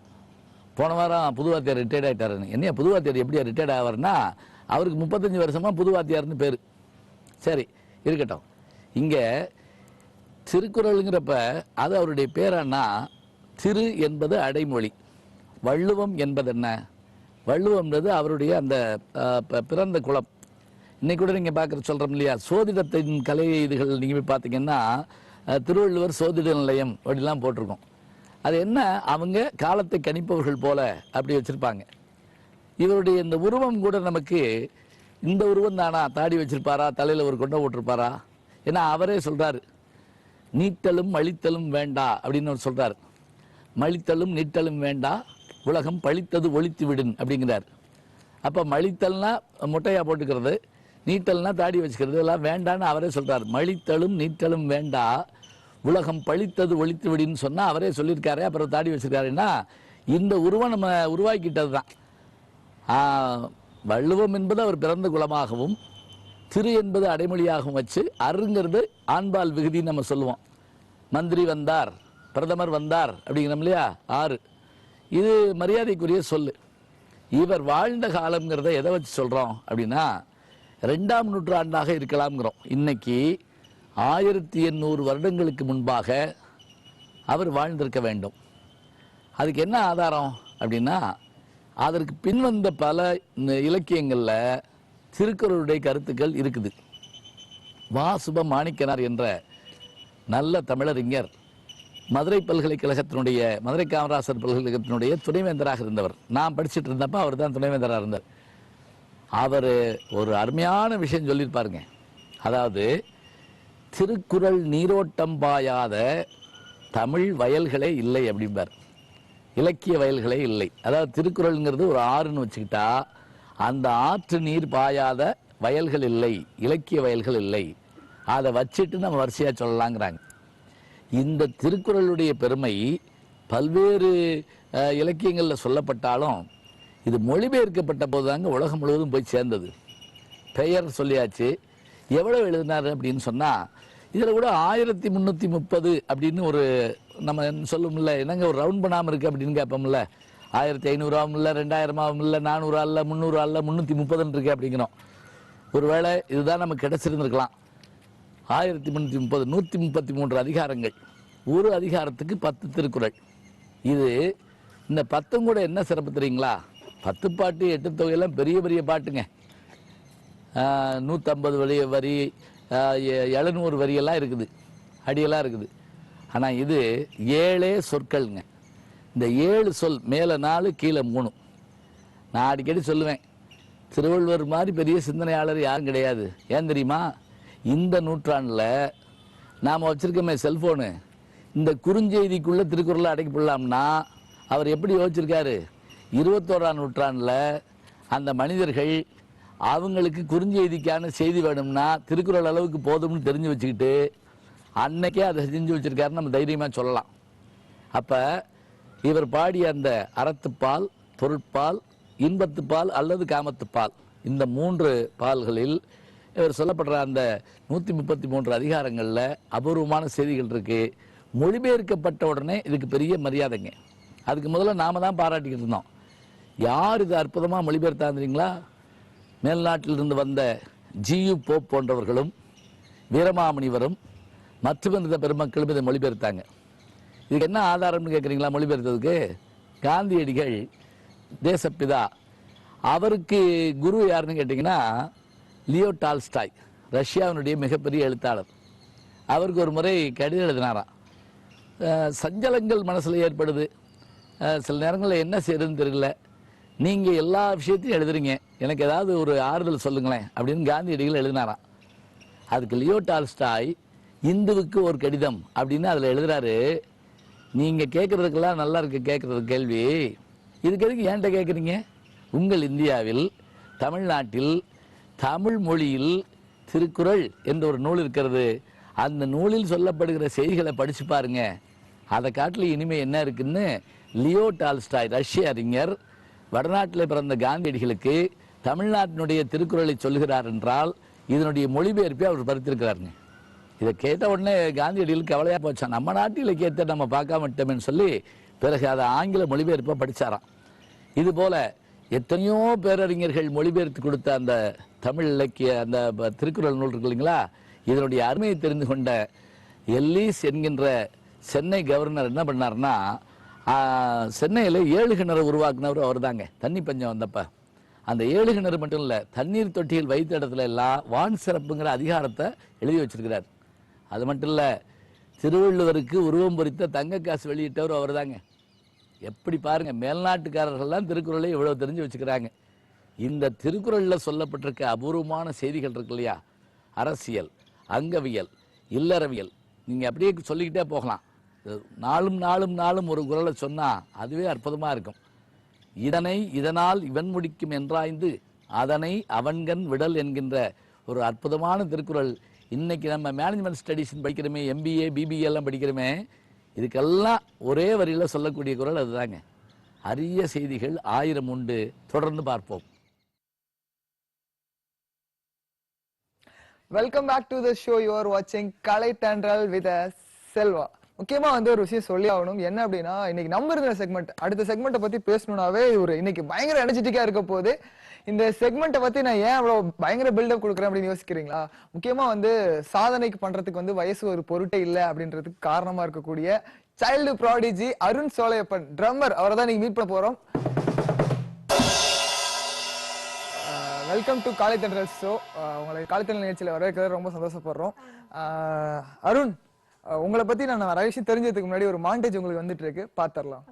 போன வாரம் புது வாத்தியார் ரிட்டையர்ட் ஆகிட்டாருன்னு. என்னையா புது வாத்தியார் எப்படியா ரிட்டையர்ட் ஆவார்னா, அவருக்கு 35 வருஷமாக புது வாத்தியார்னு பேர். சரி இருக்கட்டும். இங்கே திருக்குறளுங்கிறப்ப அது அவருடைய பேரானா, திரு என்பது அடைமொழி. வள்ளுவம் என்பது என்ன, வள்ளுவம்ன்றது அவருடைய அந்த பிறந்த குலம். இன்னைக்கு கூட நீங்கள் பார்க்குற சொல்கிறோம் இல்லையா, சோதிடத்தின் கலை இதுகள் நீங்கள் போய் பார்த்தீங்கன்னா திருவள்ளுவர் சோதிட நிலையம் அப்படிலாம் போட்டிருக்கோம். அது என்ன, அவங்க காலத்தை கணிப்பவர்கள் போல அப்படி வச்சுருப்பாங்க. இவருடைய இந்த உருவம் கூட நமக்கு இந்த உருவம் தானா, தாடி வச்சிருப்பாரா, தலையில் ஒரு கொண்டை போட்டிருப்பாரா? ஏன்னா அவரே சொல்கிறாரு, நீட்டலும் அழித்தலும் வேண்டா அப்படின்னு அவர் சொல்றார். மழித்தலும் நீட்டலும் வேண்டா, உலகம் பழித்தது ஒழித்து விடும் அப்படிங்கிறார். அப்ப மழித்தல்னா முட்டையா போட்டுக்கிறது, நீட்டல்னா தாடி வச்சுக்கிறது, எல்லாம் வேண்டான்னு அவரே சொல்றார். மழித்தலும் நீட்டலும் வேண்டா, உலகம் பழித்தது ஒழித்து விடுன்னு சொன்னா அவரே சொல்லியிருக்காரு. அப்புறம் தாடி வச்சிருக்காருன்னா இந்த உருவம் நம்ம உருவாக்கிட்டது தான். வள்ளுவம் என்பது அவர் பிறந்த குலமாகவும், திரு என்பது அடைமொழியாகவும் வச்சு, அருங்கிறது ஆண்பால் விகுதின்னு நம்ம சொல்லுவோம். மந்திரி வந்தார், பிரதமர் வந்தார் அப்படிங்கிறோம் இல்லையா, 6. இது மரியாதைக்குரிய சொல்லு. இவர் வாழ்ந்த காலம்ங்கிறத எதை வச்சு சொல்றோம் அப்படின்னா, 2ஆம் நூற்றாண்டாக இருக்கலாம்ங்கிறோம். இன்னைக்கு 1800 வருடங்களுக்கு முன்பாக அவர் வாழ்ந்திருக்க வேண்டும். அதுக்கு என்ன ஆதாரம் அப்படின்னா, அதற்கு பின்வந்த பல இலக்கியங்களில் திருக்குறளுடைய கருத்துக்கள் இருக்குது. வா சுப மாணிக்கனார் என்ற நல்ல தமிழறிஞர் மதுரை பல்கலைக்கழகத்தினுடைய மதுரை காமராசர் பல்கலைக்கழகத்தினுடைய துணைவேந்தராக இருந்தவர். நான் படிச்சுட்டு இருந்தப்ப அவர் தான் துணைவேந்தராக இருந்தார். அவர் ஒரு அருமையான விஷயம் சொல்லியிருப்பாருங்க. அதாவது, திருக்குறள் நீரோட்டம் பாயாத தமிழ் வயல்களே இல்லை அப்படிம்பார். இலக்கிய வயல்களே இல்லை. அதாவது திருக்குறள்ங்கிறது ஒரு ஆறுன்னு வச்சுக்கிட்டா அந்த ஆற்று நீர் பாயாத வயல்கள் இல்லை, இலக்கிய வயல்கள் இல்லை. அதை வச்சுட்டு நம்ம வரிசையாக சொல்லலாங்கிறாங்க. இந்த திருக்குறளுடைய பெருமை பல்வேறு இலக்கியங்களில் சொல்லப்பட்டாலும் இது மொழிபெயர்க்கப்பட்ட போது தாங்க உலகம் முழுவதும் போய் சேர்ந்தது. பெயர் சொல்லியாச்சு. எவ்வளோ எழுதினார் அப்படின்னு சொன்னால், இதில் கூட 1330 அப்படின்னு ஒரு நம்ம சொல்லும்ல, என்னங்க ஒரு ரவுண்ட் பண்ணாமல் இருக்குது அப்படின்னு கேட்போம்ல. 1500 இல்லை, 2000 இல்லை, 400 இல்லை, 300 இல்லை, 330 இருக்கு அப்படிங்கிறோம். ஒருவேளை இதுதான் நமக்கு கிடைச்சிருந்துருக்கலாம். 1330, 133 அதிகாரங்கள், ஒரு அதிகாரத்துக்கு 10 திருக்குறள். இது இந்த 10 கூட என்ன சிறப்பு தெரியுங்களா? 10 பாட்டு 8 தொகையெல்லாம் பெரிய பெரிய பாட்டுங்க. 150 வரி 700 வரியெல்லாம் இருக்குது, அடியெல்லாம் இருக்குது. ஆனால் இது 7 சொற்கள்ங்க. இந்த 7 சொல், மேலே 4 கீழே 3. நான் அடிக்கடி சொல்லுவேன், திருவள்ளுவர் மாதிரி பெரிய சிந்தனையாளர் யாரும் கிடையாது. ஏன் தெரியுமா? இந்த நூற்றாண்டில் நாம் வச்சிருக்கோமே செல்ஃபோனு, இந்த குறுஞ்செய்திக்குள்ளே திருக்குறளை அடக்கி போடலாம்னா அவர் எப்படி யோசிச்சிருக்காரு? 21ஆம் நூற்றாண்டில் அந்த மனிதர்கள் அவங்களுக்கு குறுஞ்செய்திக்கான செய்தி வேணும்னா திருக்குறள் அளவுக்கு போதும்னு தெரிஞ்சு வச்சுக்கிட்டு அன்னைக்கே அதை செஞ்சு வச்சிருக்காருன்னு நம்ம தைரியமாக சொல்லலாம். அப்போ இவர் பாடிய அந்த அறத்துப்பால், பொருட்பால், இன்பத்துப்பால் அல்லது காமத்துப்பால், இந்த 3 பால்களில் இவர் சொல்லப்படுற அந்த 133 அதிகாரங்களில் அபூர்வமான செய்திகள் இருக்கு. மொழிபெயர்க்கப்பட்ட உடனே இதுக்கு பெரிய மரியாதைங்க. அதுக்கு முதல்ல நாம தான் பாராட்டிக்கிட்டு இருந்தோம். யார் இது அற்புதமாக மொழிபெயர்த்தாந்தீங்களா? மேல்நாட்டிலிருந்து வந்த ஜியு போப் போன்றவர்களும் வீரமாமுனிவரும் மற்றும் இந்த பெருமக்களும் இதை மொழிபெயர்த்தாங்க. இதுக்கு என்ன ஆதாரம்னு கேட்குறீங்களா? மொழிபெயர்த்ததுக்கு காந்தியடிகள் தேசப்பிதா, அவருக்கு குரு யாருன்னு கேட்டிங்கன்னா லியோ டால்ஸ்டாய், ரஷ்யாவினுடைய மிகப்பெரிய எழுத்தாளர். அவருக்கு ஒரு முறை கடிதம் எழுதினாராம். சஞ்சலங்கள் மனசில் ஏற்படுது, சில நேரங்களில் என்ன செய்யறதுன்னு தெரியல, நீங்கள் எல்லா விஷயத்தையும் எழுதுறீங்க, எனக்கு ஏதாவது ஒரு ஆறுதல் சொல்லுங்களேன் அப்படின்னு காந்தியடிகள் எழுதினாராம். அதுக்கு லியோ டால்ஸ்டாய் இந்துவுக்கு ஒரு கடிதம் அப்படின்னு அதில் எழுதுறாரு. நீங்கள் கேட்குறதுக்கெல்லாம் நல்லா இருக்கு கேட்குறது கேள்வி, இதுக்கு எதுக்கு ஏன்ட்ட கேட்குறீங்க? உங்கள் இந்தியாவில் தமிழ்நாட்டில் தமிழ் மொழியில் திருக்குறள் என்ற ஒரு நூல் இருக்கிறது. அந்த நூலில் சொல்லப்படுகிற செய்திகளை படித்து பாருங்க, அதை காட்டில் இனிமே என்ன இருக்குன்னு லியோ டால்ஸ்டாய், ரஷ்ய அறிஞர், வடநாட்டில் பிறந்த காந்தியடிகளுக்கு தமிழ்நாட்டினுடைய திருக்குறளை சொல்லுகிறார் என்றால் இதனுடைய மொழிபெயர்ப்பை அவர் பறித்திருக்கிறாருங்க. இதை கேட்ட உடனே காந்தியடிகளுக்கு கவலையாக போச்சான், நம்ம நாட்டு இலக்கியத்தை நம்ம பார்க்காம விட்டோம்னு சொல்லி பிறகு அதை ஆங்கில மொழிபெயர்ப்பை படித்தாராம். இது போல எத்தனையோ பேரறிஞர்கள் மொழிபெயர்த்து கொடுத்த அந்த தமிழ் இலக்கிய அந்த திருக்குறள் நூல் இருக்கு இல்லைங்களா, இதனுடைய அருமையை தெரிந்து கொண்ட எல்லீஸ் என்கின்ற சென்னை கவர்னர் என்ன பண்ணார்னா, சென்னையில் 7 கிணறு உருவாக்குனவர் அவர் தாங்க. தண்ணி பஞ்சம் வந்தப்ப அந்த 7 கிணறு மட்டும் இல்லை, தண்ணீர் தொட்டியில் வைத்த இடத்துல எல்லாம் வான் சிறப்புங்கிற அதிகாரத்தை எழுதி வச்சிருக்கிறார். அது மட்டும் இல்லை, திருவள்ளுவருக்கு உருவம் பொறித்த தங்க காசு வெளியிட்டவர் அவர் தாங்க. எப்படி பாருங்க, மேல்நாட்டுக்காரர்கள்லாம் திருக்குறளை இவ்வளவு தெரிஞ்சு வச்சுக்கிறாங்க. இந்த திருக்குறளில் சொல்லப்பட்டிருக்க அபூர்வமான செய்திகள் இருக்கு இல்லையா, அரசியல், அங்கவியல், இல்லறவியல், நீங்கள் அப்படியே சொல்லிக்கிட்டே போகலாம். நாளும் நாளும் நாளும் ஒரு குறளை சொன்னால் அதுவே அற்புதமாக இருக்கும். இதனால் இவன் முடிக்கும் என்றாய்ந்து அதனை அவன்கண் விடல் என்கின்ற ஒரு அற்புதமான திருக்குறள். இன்னைக்கு நம்ம மேனேஜ்மெண்ட் ஸ்டடீஸ் படிக்கிறோமே, MBA BBA எல்லாம் படிக்கிறோமே, இதுக்கெல்லாம் ஒரே வரியில் சொல்லக்கூடிய குறள் அதுதாங்க. அரிய செய்திகள் 1000 உண்டு. தொடர்ந்து பார்ப்போம். Welcome back to the show. You are watching Kalai Tendral with Selva. முக்கியமா வந்து ஒரு விஷயம் சொல்லி ஆகணும். என்ன அப்படின்னா, இன்னைக்கு நம்ம இருந்த செக்மெண்ட், அடுத்த செக்மெண்ட்டை பத்தி பேசணும்னாவே இன்னைக்கு பயங்கர எனர்ஜெட்டிக்கா இருக்க போது. இந்த செக்மெண்ட்டை பத்தி நான் ஏன் அவ்வளவு பயங்கர பில்டப் கொடுக்குறேன் அப்படின்னு யோசிக்கிறீங்களா? முக்கியமா வந்து சாதனைக்கு பண்றதுக்கு வந்து வயசு ஒரு பொருட்டே இல்லை அப்படின்றதுக்கு காரணமா இருக்கக்கூடிய child prodigy Arun Solaiyappan drummer, அவரை தான் நீங்க மீட் பண்ண போறோம். வெல்கம் டு காலை தென்றல் ஷோ. உங்களை காலை தென்றல் நிகழ்ச்சியில் வரவேற்கிறது ரொம்ப சந்தோஷப்படுறோம். அருண், உங்களை பத்தி நான் நிறைய விஷயம் தெரிஞ்சதுக்கு முன்னாடி ஒரு மாண்டேஜ் உங்களுக்கு வந்துட்டு இருக்கு, பாத்திரலாம்.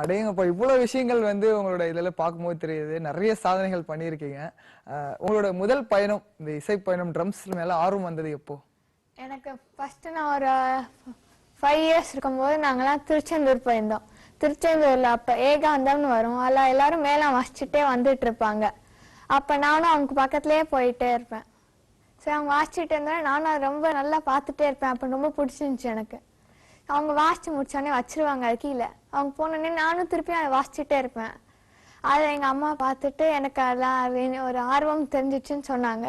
அடேங்கப்பா, இவ்வளவு விஷயங்கள் வந்து உங்களோட இதுல பார்க்கும்போது தெரியுது. நிறைய சாதனைகள் பண்ணியிருக்கீங்க. உங்களோட முதல் பயணம், இந்த இசை பயணம், ட்ரம்ஸ் மேல ஆர்வம் வந்தது எப்போ? எனக்கு ஃபர்ஸ்ட் நான் ஒரு 5 இயர்ஸ் இருக்கும்போது நாங்கெல்லாம் திருச்செந்தூர் போயிருந்தோம். திருச்செந்தூர்ல அப்ப ஏகாந்தம்னு வரும், அதில் எல்லாரும் மேலாம் வாசிச்சுட்டே வந்துட்டு இருப்பாங்க. அப்ப நானும் அவங்க பக்கத்துலயே போயிட்டே இருப்பேன். சரி, அவங்க வாசிச்சுட்டு இருந்தா நானும் அதை ரொம்ப நல்லா பார்த்துட்டே இருப்பேன். அப்ப ரொம்ப பிடிச்சிருந்துச்சு எனக்கு. அவங்க வாசிச்சு முடிச்சோடனே வச்சிருவாங்க அது கீழே. அவங்க போனோடனே நானும் திருப்பி அதை வாசிச்சுட்டே இருப்பேன். அதை எங்க அம்மா பார்த்துட்டு எனக்கு அதெல்லாம் ஒரு ஆர்வம் தெரிஞ்சிச்சுன்னு சொன்னாங்க.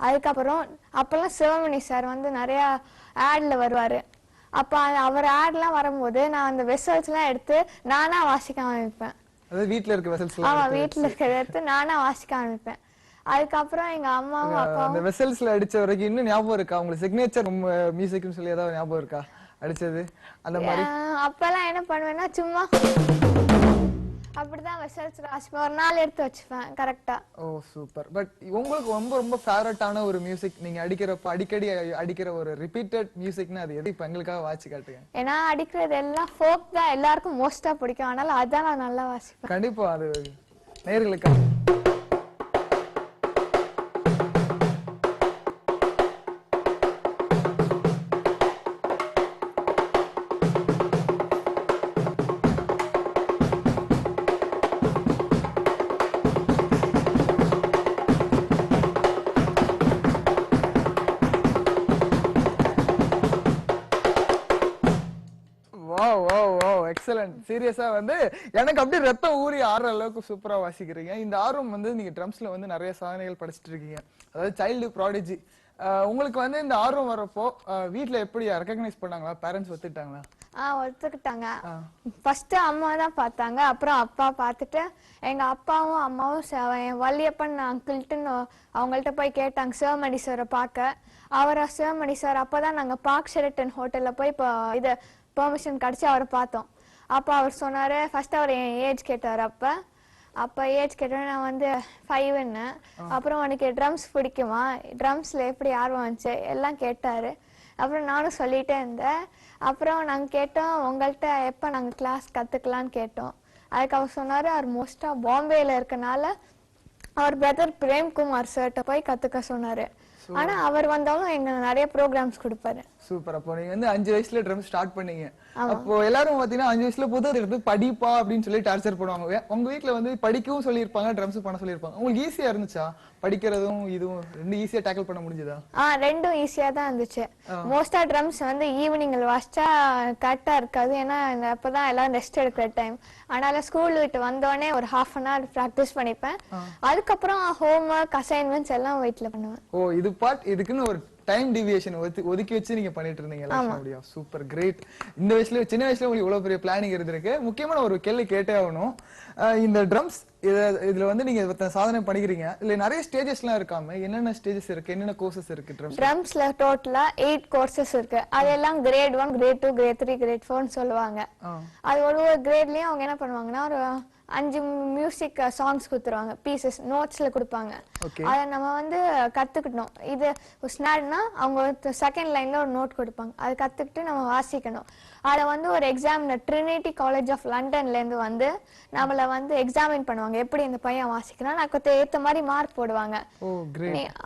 அதுக்கப்புறம் அப்பெல்லாம் சிவமணி சார் வந்து நிறைய ஆட்ல வருவாரு. அப்ப அவர் ஆட்லாம் வரும்போது நான் அந்த வெசல்ஸ் எல்லாம் எடுத்து நானா வாசிக்க ஆரம்பிப்பேன். வீட்டுல இருக்க வெசல்ஸ்? ஆமா, வீட்டுல இருக்கிறத எடுத்து நானா வாசிக்க ஆரம்பிப்பேன். அதுக்கப்புறம் எங்க அம்மாவும் அப்பாவும் அந்த வெசல்ஸ்ல அடிச்ச வரைக்கும் இன்னும் ஞாபகம் இருக்கா உங்களுக்கு? சிக்னேச்சர் மியூசிக்னு சொல்லி ஏதாவது ஞாபகம் இருக்கா அடிச்சது அந்த மாதிரி? அப்பெல்லாம் என்ன பண்ணுவேன்னா சும்மா அப்படிதான் வெசல்ஸ் வாசிப்பேன். ஒரு நாள் எடுத்து வச்சுப்பேன் கரெக்டா. ஓ சூப்பர். பட் உங்களுக்கு ரொம்ப ரொம்ப ஃபேவரட்டான ஒரு மியூசிக், நீங்க அடிக்கிறப்ப அடிக்கடி அடிக்கிற ஒரு ரிப்பீட்டட் மியூசிக்னா அது எது? இப்ப எங்களுக்காக வாசி காட்டுங்க. ஏன்னா அடிக்கிறது எல்லாம் ஃபோக் தான், எல்லாருக்கும் மோஸ்டா பிடிக்கும். அதனால அதான் நான் நல்லா வாசிப்பேன். கண்டிப்பா அது நேயர்களுக்கு. சீரியஸா வந்து எனக்கு அப்படியே ரத்தம் ஊறி ஆடுற அளவுக்கு சூப்பரா வாசிக்கிறீங்க. இந்த ஆர்வம் வந்து நீங்க ட்ரம்ஸ்ல வந்து நிறைய சாதனைகள் படிச்சுட்டு இருக்கீங்க, அதாவது சைல்டு ப்ராடிஜி. உங்களுக்கு வந்து இந்த ஆர்வம் வரப்போ வீட்டுல எப்படி ரெகக்னைஸ் பண்ணாங்களா? பேரண்ட்ஸ் ஒத்துக்கிட்டாங்களா? ஒத்துக்கிட்டாங்க. ஃபர்ஸ்ட் அம்மா தான் பார்த்தாங்க, அப்புறம் அப்பா பார்த்துட்டு எங்க அப்பாவும் அம்மாவும் வள்ளியப்பன் அங்கிள்ட்டு அவங்கள்ட்ட போய் கேட்டாங்க சிவமணி சாரை பார்க்க. அவரை சிவமணி சார் அப்பதான் நாங்க பார்க் ஷெரட்டன் ஹோட்டல்ல போய் இதை பெர்மிஷன் கிடைச்சி அவரை பார்த்தோம். அப்போ அவர் சொன்னாரு, ஃபர்ஸ்ட் அவர் என் ஏஜ் கேட்டார். அப்போ ஏஜ் கேட்டோம், நான் வந்து 5ன்னு. அப்புறம் உனக்கு ட்ரம்ஸ் பிடிக்குமா, ட்ரம்ஸ்ல எப்படி ஆர்வம் வந்துச்சு எல்லாம் கேட்டாரு. அப்புறம் நானும் சொல்லிட்டே இருந்தேன். அப்புறம் நாங்கள் கேட்டோம், உங்கள்கிட்ட எப்போ நாங்கள் கிளாஸ் கற்றுக்கலான்னு கேட்டோம். அதுக்கு அவர் சொன்னார், அவர் மோஸ்ட்டாக பாம்பேயில் இருக்கனால அவர் பிரதர் பிரேம்குமார் சார்கிட்ட போய் கற்றுக்க சொன்னார். ஆனா அவர் வந்தாலும் எங்க நிறைய ப்ரோக்ராம்ஸ் கொடுப்பாரு. சூப்பர். அப்போ நீங்க வந்து 5 வயசுல ட்ரம் ஸ்டார்ட் பண்ணீங்க. அப்போ எல்லாரும் பாத்தீங்கன்னா 5 வயசுல புது எடுத்து படிப்பா அப்படின்னு சொல்லி டார்ச்சர் பண்ணுவாங்க. உங்க வீட்ல வந்து படிக்கவும் சொல்லியிருப்பாங்க, ட்ரம்ஸ் பண்ண சொல்லியிருப்பாங்க. உங்களுக்கு ஈஸியா இருந்துச்சா? படிக்கிறதும் இதுவும் ரெண்டு ஈஸியா டேக்கிள் பண்ண முடிஞ்சதா? ரெண்டும் ஈஸியா தான் இருந்துச்சு. மோஸ்டா ட்ரம்ஸ் வந்து ஈவினிங்ல வாசிச்சா கரெக்டா இருக்காது, ஏன்னா அப்பதான் எல்லாரும் ரெஸ்ட் எடுக்கிற டைம். அதனால ஸ்கூல் விட்டு வந்தோடனே ஒரு ½ அன் ஹவர் ப்ராக்டிஸ் பண்ணிப்பேன். அதுக்கப்புறம் ஹோம் ஒர்க் அசைன்மெண்ட்ஸ் எல்லாம் வீட்ல பண்ணுவேன். ஓ, இது இதுக்குன்னு ஒரு டைம் டிவியேஷன் ஒதுக்கி வச்சு நீங்க பண்ணிட்டு இருந்தீங்க. அப்படியா? Super, great. இந்த வயசுல, சின்ன வயசுல உங்களுக்கு இவ்வளவு பெரிய பிளானிங் இருந்திருக்கு. முக்கியமான ஒரு கேள்வி கேட்டே ஆகணும். இந்த ட்ரம்ஸ் இதுல வந்து நீங்க சாதனை பண்ணிக்கிறீங்க. இதுல நிறைய ஸ்டேஜஸ் எல்லாம் இருக்காம, என்னென்ன ஸ்டேஜஸ் இருக்கு, என்னென்ன கோர்சஸ் இருக்கு ட்ரம்ஸ்ல? டோட்டலா 8 கோர்சஸ் இருக்கு. அதெல்லாம் கிரேட் 1, கிரேட் 2, கிரேட் 3, கிரேட் 4 சொல்லுவாங்க. அது ஒரு கிரேட்லயும் அவங்க என்ன பண்ணுவாங்கன்னா ஒரு 5 மியூசிக் சாங்ஸ் கொடுத்துருவாங்க, பீசஸ் நோட்ஸ்ல கொடுப்பாங்க. அதை நம்ம வந்து கத்துக்கணும். இது ஸ்னாட்னா அவங்க செகண்ட் லைன்ல ஒரு நோட் கொடுப்பாங்க, அதை கத்துக்கிட்டு நம்ம வாசிக்கணும். அதை வந்து ஒரு எக்ஸாம் ட்ரினிட்டி காலேஜ் ஆஃப் லண்டன்ல இருந்து வந்து நம்மள வந்து எக்ஸாமின் பண்ணுவாங்க, எப்படி இந்த பையன் வாசிக்கிறான். அதுக்கு ஏத்த மாதிரி மார்க் போடுவாங்க.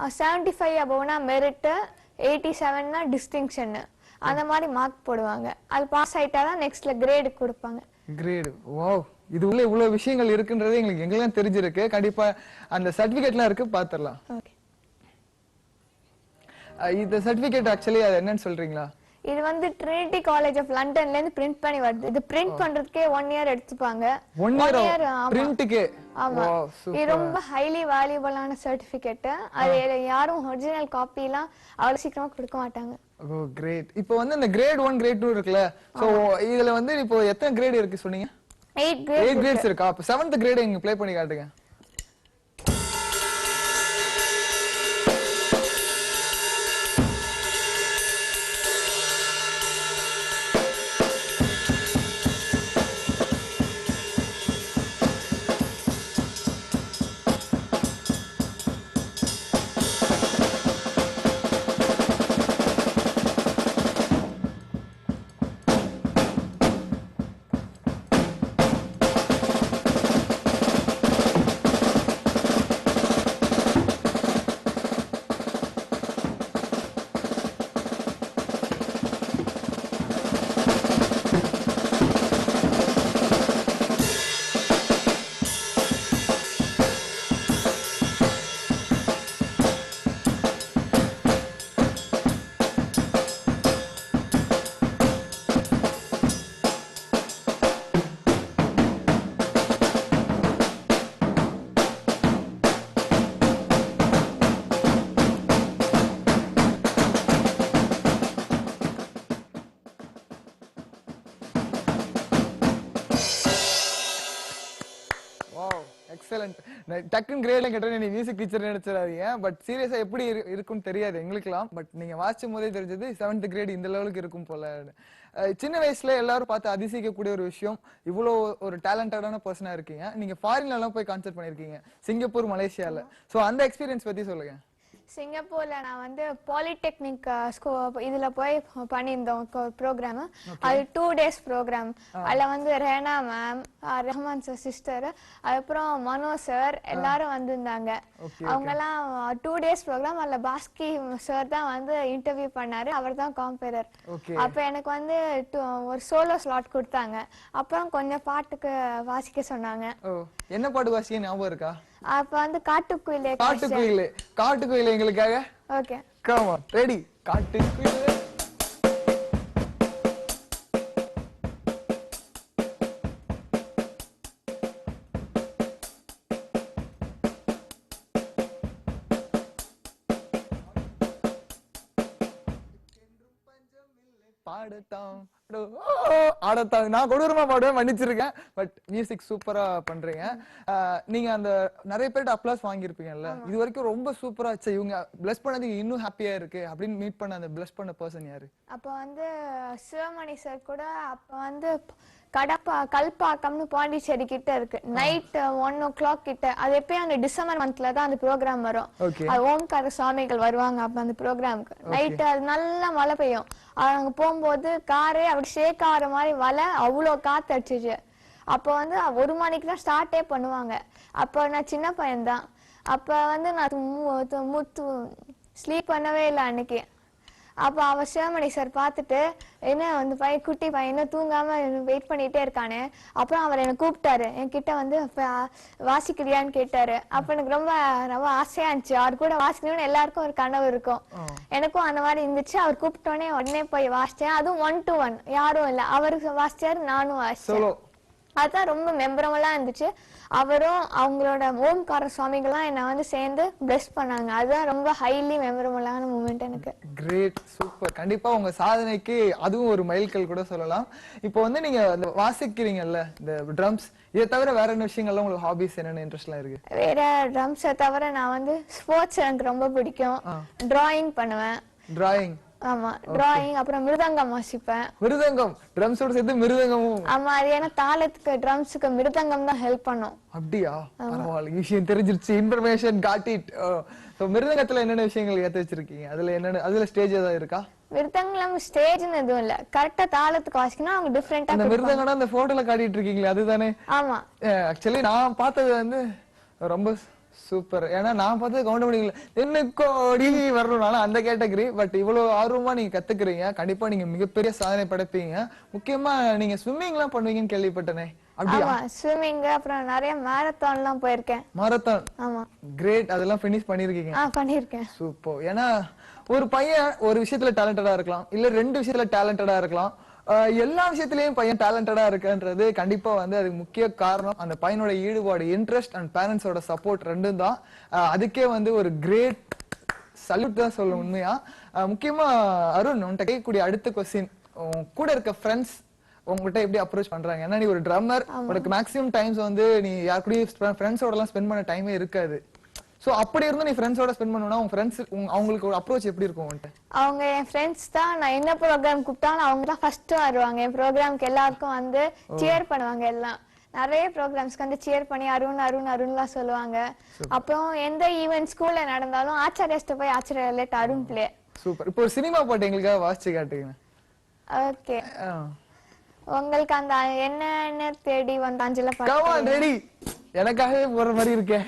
75 அபவ்னா மெரிட், 87னா டிஸ்டிங்ஷன், அந்த மாதிரி மார்க் போடுவாங்க. அது பாஸ் ஆயிட்டாதான் நெக்ஸ்ட்ல கிரேடு கொடுப்பாங்க. கிரேடு. வாவ், இது உள்ள இவ்வளவு விஷயங்கள் இருக்குன்றது எங்களுக்கு எங்கெல்லாம் தெரிஞ்சிருக்கு. கண்டிப்பா அந்த சர்டிபிகேட்லாம் இருக்கு, பாத்துறலாம். இந்த சர்டிபிகேட் ஆக்சுவலி அது என்னன்னு சொல்றீங்களா? இது வந்து ட்ரினிட்டி காலேஜ் ஆஃப் லண்டன்ல இருந்து பிரிண்ட் பண்ணி வருது. இது பிரிண்ட் பண்றதுக்கே 1 இயர் எடுத்துப்பாங்க. 1 இயர் பிரிண்ட்க்கு? ஆமா, இது ரொம்ப ஹைலி வேல்யூபிளான சர்டிபிகேட். அது யாரும் ஒரிஜினல் காப்பி எல்லாம் அவ்வளவு சீக்கிரமா கொடுக்க மாட்டாங்க. ஓ, கிரேட். இப்போ வந்து இந்த கிரேட் 1, கிரேட் 2 இருக்குல்ல, சோ இதுல வந்து இப்போ எத்தனை கிரேட் இருக்கு சொன்னீங்க? 8 கிரேட்ஸ் இருக்கா? அப்ப 7th கிரேட் எங்க ப்ளே பண்ணி காட்டுங்க. எக்ஸலென்ட். டக்குன்னு கிரேட்ல கேட்டா நீ மியூசிக் டீச்சர் நினைச்சிடாதீங்க. பட் சீரியஸா எப்படி இருக்கும்னு தெரியாது எங்களுக்குலாம். பட் நீங்க வாசிச்சும் போதே தெரிஞ்சது 7th கிரேட் இந்த லெவலுக்கு இருக்கும் போல. சின்ன வயசுல எல்லாரும் பார்த்து அதிசயிக்கக்கூடிய ஒரு விஷயம், இவ்வளோ ஒரு டேலண்டடான பர்சனா இருக்கீங்க. நீங்க ஃபாரின்ல எல்லாம் போய் கான்சர்ட் பண்ணிருக்கீங்க, சிங்கப்பூர், மலேசியால. சோ அந்த எக்ஸ்பீரியன்ஸ் பத்தி சொல்லுங்க. சிங்கப்பூர்ல நான் வந்து பாலிடெக்னிக் இதுல போய் பண்ணியிருந்தோம் ப்ரோக்ராம். அது 2 days ப்ரோக்ராம். அதுல வந்து Reena ma'am, Rahman sir sister, அதுக்கப்புறம் மனோ சார் எல்லாரும் வந்திருந்தாங்க. அவங்க எல்லாம் 2 days ப்ரோக்ராம். அதுல பாஸ்கி சார் தான் வந்து இன்டர்வியூ பண்ணாரு, அவர் தான் காம்பேரர். அப்ப எனக்கு வந்து ஒரு சோலோ ஸ்லாட் கொடுத்தாங்க. அப்புறம் கொஞ்சம் பாட்டுக்கு வாசிக்க சொன்னாங்க. என்ன பாட்டு வாசிக்க ஞாபகம் இருக்கா? அப்ப வந்து காட்டுக்குயிலே. காட்டுக்குயிலே எங்களுக்காக. Okay, come on, ready. காட்டுக்குயிலே. பாடத்தான் ஆடத்தான் நான் கொடூரமா பாடுவேன், மன்னிச்சிருக்கேன். பட் மியூசிக் சூப்பரா பண்றீங்க. நீங்க அந்த நிறைய பேர்ட்ட அப்ளாஸ் வாங்கியிருப்பீங்கல்ல, இது வரைக்கும் ரொம்ப சூப்பரா ஆச்சு, இவங்க பிளஸ் பண்ணது இன்னும் ஹாப்பியா இருக்கு அப்படின்னு மீட் பண்ண அந்த பிளஸ் பண்ண பர்சன் யாரு? அப்ப வந்து சிவமணி சார் கூட அப்ப வந்து கல்பாக்கம்னு பாண்டிச்சேரி கிட்ட இருக்கு. நைட் 1 o'clock கிட்ட. அது எப்பயும் அந்த டிசம்பர் மந்த்ல தான் அந்த ப்ரோக்ராம் வரும். அது ஓம்கார சுவாமிகள் வருவாங்க அப்ப அந்த ப்ரோக்ராமுக்கு. நைட் அது நல்லா மழை பெய்யும். அங்க போகும்போது காரே அப்படி ஷேக் ஆகிற மாதிரி மழை, அவ்வளோ காத்து அடிச்சிச்சு. அப்ப வந்து 1 மணிக்கு தான் ஸ்டார்டே பண்ணுவாங்க. அப்ப நான் சின்ன பையன்தான். அப்ப வந்து நான் ஸ்லீப் பண்ணவே இல்லை அன்னைக்கு. அப்போ அவர் சிவமணி சார் பார்த்துட்டு என்ன வந்து பையன் குட்டி பையன் இன்னும் தூங்காம வெயிட் பண்ணிட்டே இருக்கானே. அப்புறம் அவர் என்னை கூப்பிட்டாரு, என்கிட்ட வந்து வாசிக்கிறியான்னு கேட்டாரு. அப்ப எனக்கு ரொம்ப ரொம்ப ஆசையா இருந்துச்சு, அவர் கூட வாசிக்கணும்னு எல்லாருக்கும் ஒரு கனவு இருக்கும். எனக்கும் அந்த மாதிரி இருந்துச்சு. அவர் கூப்பிட்டோடனே உடனே போய் வாசிச்சேன். அதுவும் 1 to 1, யாரும் இல்லை, அவருக்கு வாசிச்சாரு, நானும் வாசிச்சேன். அதுதான் ரொம்ப மெமரபிளா இருந்துச்சு. அவரும் அவங்களோட ஓம்கார சுவாமிகள்லாம் என்னை வந்து சேர்ந்து பிளஸ் பண்ணாங்க. அதுதான் ரொம்ப ஹைலி மெமரபிளான மூமெண்ட் எனக்கு. Great, super. கண்டிப்பா உங்க சாதனைக்கு அதுவும் ஒரு மைல்கல் கூட சொல்லலாம். இப்போ வந்து நீங்க இந்த வாசிக்கிறீங்கல்ல இந்த ட்ரம்ஸ், இதை தவிர வேற என்ன விஷயங்கள்லாம் உங்களுக்கு ஹாபிஸ், என்னென்ன இன்ட்ரெஸ்ட்லாம் இருக்கு? வேற ட்ரம்ஸை தவிர நான் வந்து ஸ்போர்ட்ஸ் எனக்கு ரொம்ப பிடிக்கும். டிராயிங் பண்ணுவேன். டிராயிங்? ஆமா, டிராயிங். அப்புறம் மிருதங்கம் வாசிப்பேன். மிருதங்கம்? ட்ரம்ஸோட சேர்த்து மிருதங்கமும்? ஆமா, அது ஏன்னா தாளத்துக்கு ட்ரம்ஸுக்கு மிருதங்கம் தான் ஹெல்ப் பண்ணும். அப்படியா? பரவாயில்ல, விஷயம் தெரிஞ்சிருச்சு. Information got it. சோ மிருதங்கத்துல என்னென்ன விஷயங்கள் ஏத்து வச்சிருக்கீங்க? அதுல என்னென்ன, அதுல ஸ்டேஜ் ஏதாவது இருக்கா? மிருதங்கம் ஸ்டேஜ்னு எதுவும் இல்ல, கரெக்டா தாளத்துக்கு வாசிக்கணும். அவங்க டிஃபரெண்டா அந்த மிருதங்கனா அந்த போட்டோல காட்டிட்டு இருக்கீங்களே அதுதானே? ஆமா. ஆக்சுவலி நான் பார்த்தது வந்து ரொம்ப சூப்பர். ஏன்னா நான் பார்த்தது கவுண்ட் பண்ணிக்கல, என்ன கோடி வரணும்னால அந்த கேட்டகரி. பட் இவ்வளவு ஆர்வமா நீங்க கத்துக்கிறீங்க, கண்டிப்பா நீங்க மிகப்பெரிய சாதனை படைப்பீங்க. முக்கியமா நீங்க ஸ்விம்மிங் எல்லாம் பண்ணுவீங்கன்னு கேள்விப்பட்டனே, அப்படியா? ஆமா, ஸ்விம்மிங், அப்புறம் நிறைய மாரத்தான் எல்லாம் போயிருக்கேன். மாரத்தான்? ஆமா. கிரேட். அதெல்லாம் ஃபினிஷ் பண்ணிருக்கீங்க? பண்ணிருக்கேன். சூப்பர். ஏன்னா ஒரு பையன் ஒரு விஷயத்துல டேலண்டடா இருக்கலாம், இல்ல 2 விஷயத்துல டேலண்டடா இருக்கலாம். எல்லா விஷயத்திலயும் பையன் டேலண்டடா இருக்குன்றது கண்டிப்பா வந்து அதுக்கு முக்கிய காரணம் அந்த பையனோட ஈடுபாடு, இன்ட்ரெஸ்ட் அண்ட் பேரண்ட்ஸோட சப்போர்ட் ரெண்டும் தான். அதுக்கே வந்து ஒரு கிரேட் சல்யூட் தான் சொல்ல உண்மையா. முக்கியமா அருண், உன்கிட்ட கேட்கக்கூடிய அடுத்த கொஸ்டின், கூட இருக்க ஃப்ரெண்ட்ஸ் உங்ககிட்ட எப்படி அப்ரோச் பண்றாங்க? ஏன்னா நீ ஒரு ட்ரம்மர், உனக்கு மேக்ஸிமம் டைம்ஸ் வந்து நீ யார் கூடயும் ஃப்ரெண்ட்ஸோட எல்லாம் ஸ்பெண்ட் பண்ண டைமே இருக்காது. சோ அப்படி இருந்து நீ ஃப்ரெண்ட்ஸோட ஸ்பெண்ட் பண்ணனும்னா உங்க ஃப்ரெண்ட்ஸ் அவங்களுக்கு ஒரு அப்ரோச் எப்படி இருக்கும் உன்கிட்ட? அவங்க என் ஃப்ரெண்ட்ஸ் தான். நான் என்ன ப்ரோக்ராம் கூப்பிட்டாலும் அவங்க தான் ஃபர்ஸ்ட் வருவாங்க. என் ப்ரோக்ராம்க்கு எல்லாருக்கும் வந்து சியர் பண்ணுவாங்க. எல்லாம் நிறைய ப்ரோக்ராம்ஸ்க்கு வந்து சியர் பண்ணி அருண் அருண் அருண்லாம் சொல்லுவாங்க. அப்புறம் எந்த ஈவென்ட் ஸ்கூல்ல நடந்தாலும் ஆச்சாரியாஸ்ட போய் Acharya late Arun play. Super. இப்போ ஒரு சினிமா பாட்டு எங்களுக்காக வாசிச்சு காட்டுங்க. ஓகே, உங்களுக்கு அந்த என்ன தேடி வந்த அஞ்சல பாட்டு. Come on, ready? எனக்காகவே போற மாதிரி இருக்கே.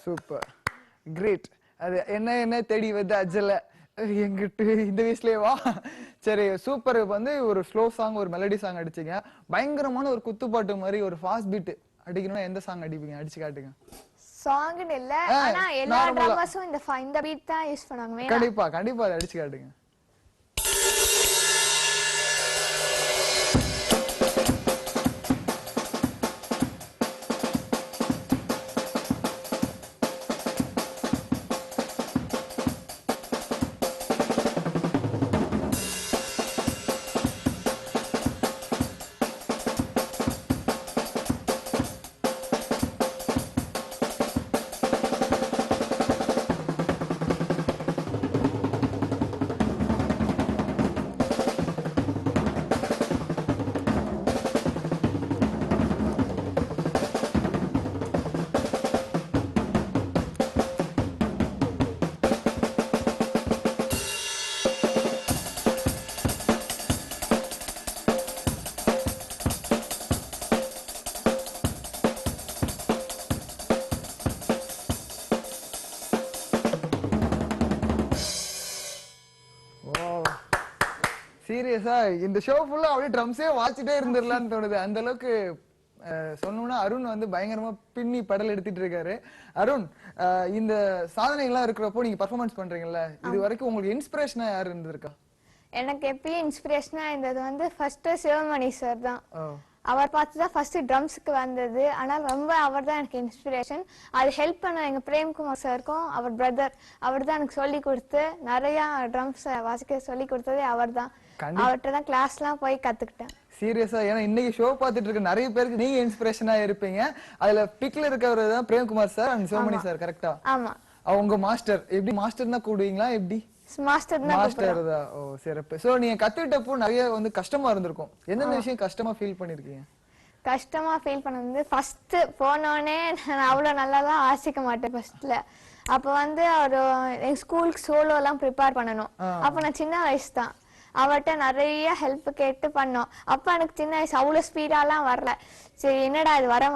Super, great. அது என்ன தேடி வந்து அஜல எங்கிட்டு இந்த வயசுலயே சரி, சூப்பர். வந்து ஒரு ஸ்லோ சாங், ஒரு மெலடி சாங் அடிச்சீங்க. பயங்கரமான ஒரு குத்துப்பாட்டு மாதிரி ஒரு ஃபாஸ்ட் பீட் அடிக்கணும்னா எந்த சாங் அடிப்பீங்க? அடிச்சு காட்டுங்க. சாங்னு இல்ல, ஆனா எல்லா ட்ரம்மர்ஸும் இந்த பீட் தான் யூஸ் பண்ணுவாங்க. கண்டிப்பா கண்டிப்பா அதை அடிச்சு காட்டுங்க. சீரியஸா இந்த ஷோ ஃபுல்லா அப்படியே ட்ரம்ஸே வாட்சிட்டே இருந்துடலான்னு தோணுது. அந்த அளவுக்கு சொன்னோம்னா அருண் வந்து பயங்கரமா பின்னி படல் எடுத்துட்டு இருக்காரு. அருண், இந்த சாதனைகள்லாம் இருக்கிறப்போ நீங்க பர்ஃபார்மன்ஸ் பண்றீங்கல்ல, இது வரைக்கும் உங்களுக்கு இன்ஸ்பிரேஷனா யார் இருந்திருக்கா? எனக்கு எப்பயும் இன்ஸ்பிரேஷனா இருந்தது வந்து ஃபர்ஸ்ட் சிவமணி சார் தான். அவர் பார்த்து தான் ஃபர்ஸ்ட் ட்ரம்ஸுக்கு வந்தது. ஆனால் ரொம்ப அவர் தான் எனக்கு இன்ஸ்பிரேஷன். அது ஹெல்ப் பண்ண எங்க பிரேம்குமார் சாருக்கும் அவர் பிரதர், அவர் தான் எனக்கு சொல்லி கொடுத்து நிறைய ட்ரம்ஸ் வாசிக்க சொல்லி கொடுத்ததே அவர் தான். அவர்கிட்ட தான் கிளாஸ்லாம் போய் கத்துக்கிட்டேன். சீரியஸா, ஏன்னா இன்னைக்கு ஷோ பார்த்துட்டு இருக்க நிறைய பேருக்கு நீங்க இன்ஸ்பிரேஷனா இருப்பீங்க. அதுல பிக்ல இருக்கவர் தான் Premkumar sir and Sivamani sir, கரெக்டா? ஆமா. அவங்க மாஸ்டர். எப்படி மாஸ்டர் தான் கூடுவீங்களா எப்படி? மாஸ்டர் தான். ஓ சிறப்பு. சோ நீங்க கத்துக்கிட்டப்போ நிறைய வந்து கஷ்டமா இருந்திருக்கும். என்னென்ன விஷயம் கஷ்டமா ஃபீல் பண்ணிருக்கீங்க? கஷ்டமா ஃபீல் பண்ணது ஃபர்ஸ்ட் போனோடனே நான் அவ்வளவு நல்லாலாம் வாசிக்க மாட்டேன் ஃபர்ஸ்ட்ல. அப்ப வந்து ஒரு எங்க ஸ்கூலுக்கு சோலோ எல்லாம் ப்ரிப்பேர் பண்ணணும். அப்ப நான் சின்ன வயசு தான், அவட்ட நிறைய ஹெல்ப் கேட்டு பண்ணோம். அப்ப எனக்கு சின்ன வயசு அவ்வளவு ஸ்பீடாலாம் வரல. சரி என்னடா இது வர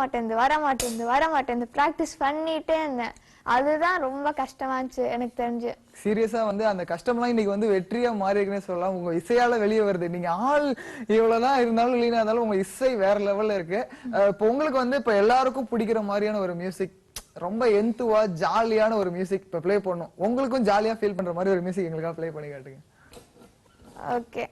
மாட்டேங்குது ப்ராக்டிஸ் பண்ணிட்டே இருந்தேன். அதுதான் ரொம்ப கஷ்டமா இருந்துச்சு எனக்கு தெரிஞ்சு. சீரியஸா வந்து அந்த கஷ்டம்லாம் இன்னைக்கு வந்து வெற்றியா மாறி இருக்குன்னு சொல்லலாம். உங்க இசையால வெளியே வருது. நீங்க ஆள் இவ்வளவுதான் இருந்தாலும் இல்லைன்னா இருந்தாலும் உங்க இசை வேற லெவல்ல இருக்கு. இப்போ உங்களுக்கு வந்து இப்ப எல்லாருக்கும் பிடிக்கிற மாதிரியான ஒரு மியூசிக், ரொம்ப எந்துவா ஜாலியான ஒரு மியூசிக் இப்ப பிளே பண்ணணும். உங்களுக்கும் ஜாலியா ஃபீல் பண்ற மாதிரி ஒரு மியூசிக் எங்களுக்காக பிளே பண்ணி காட்டுங்க. ஓகே.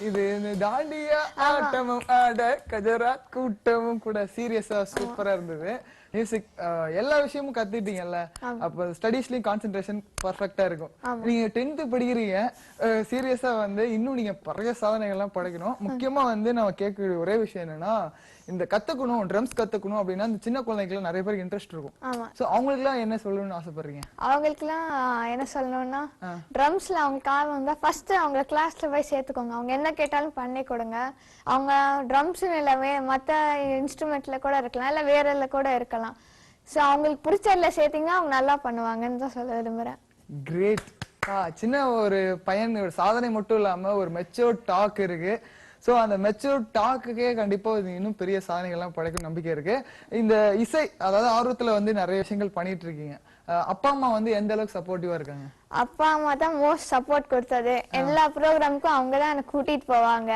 இது தாண்டியா ஆட்டமும் ஆட கஜரா கூட்டமும் கூட சீரியஸா சூப்பரா இருந்தது. மியூசிக் எல்லா விஷயமும் கத்துட்டீங்கல்ல, அப்ப ஸ்டடீஸ்லயும் கான்சென்ட்ரேஷன் பர்ஃபெக்ட்டா இருக்கும். நீங்க 10th படிக்கிறீங்க, சீரியஸா வந்து இன்னும் நீங்க பழைய சாதனைகள்லாம் படைக்கணும். முக்கியமா வந்து நம்ம கேட்கக்கூடிய ஒரே விஷயம் என்னன்னா, இந்த கத்துக்கணும், ட்ரம்ஸ் கத்துக்கணும் அப்படின்னா இந்த சின்ன குழந்தைகளுக்கு நிறைய பேருக்கு இன்ட்ரெஸ்ட் இருக்கும். சோ அவங்களுக்கு எல்லாம் என்ன சொல்லணும்னு ஆசைப்படுறீங்க? அவங்களுக்கு எல்லாம் என்ன சொல்லணும்னா, ட்ரம்ஸ்ல அவங்களுக்கு ஆர்வம் இருந்தா ஃபர்ஸ்ட் அவங்க கிளாஸ்ல போய் சேர்த்துக்கோங்க. அவங்க என்ன கேட்டாலும் பண்ணி கொடுங்க. அவங்க ட்ரம்ஸ் இல்லவே மத்த இன்ஸ்ட்ருமெண்ட்ல கூட இருக்கலாம், இல்ல வேறல கூட இருக்கலாம். சோ அவங்களுக்கு பிடிச்சதுல சேர்த்தீங்கன்னா அவங்க நல்லா பண்ணுவாங்கன்னு தான் சொல்ல விரும்புறேன். கிரேட். சின்ன ஒரு பையன் சாதனை மட்டும் இல்லாம ஒரு மெச்சூர் டாக் இருக்கு. சோ அந்த மெச்சூர் டாக்குக்கே கண்டிப்பா இன்னும் பெரிய சாதனைகள்லாம் படைக்கும் நம்பிக்கை இருக்கு. இந்த இசை அதாவது ஆர்வத்துல வந்து நிறைய விஷயங்கள் பண்ணிட்டு இருக்கீங்க. அப்பா அம்மா வந்து எந்த அளவுக்கு சப்போர்ட்டிவா இருக்காங்க? அப்பா அம்மா தான் மோஸ்ட் சப்போர்ட் கொடுத்தது. எல்லா ப்ரோக்ராமுக்கும் அவங்க தான் எனக்கு கூட்டிட்டு போவாங்க,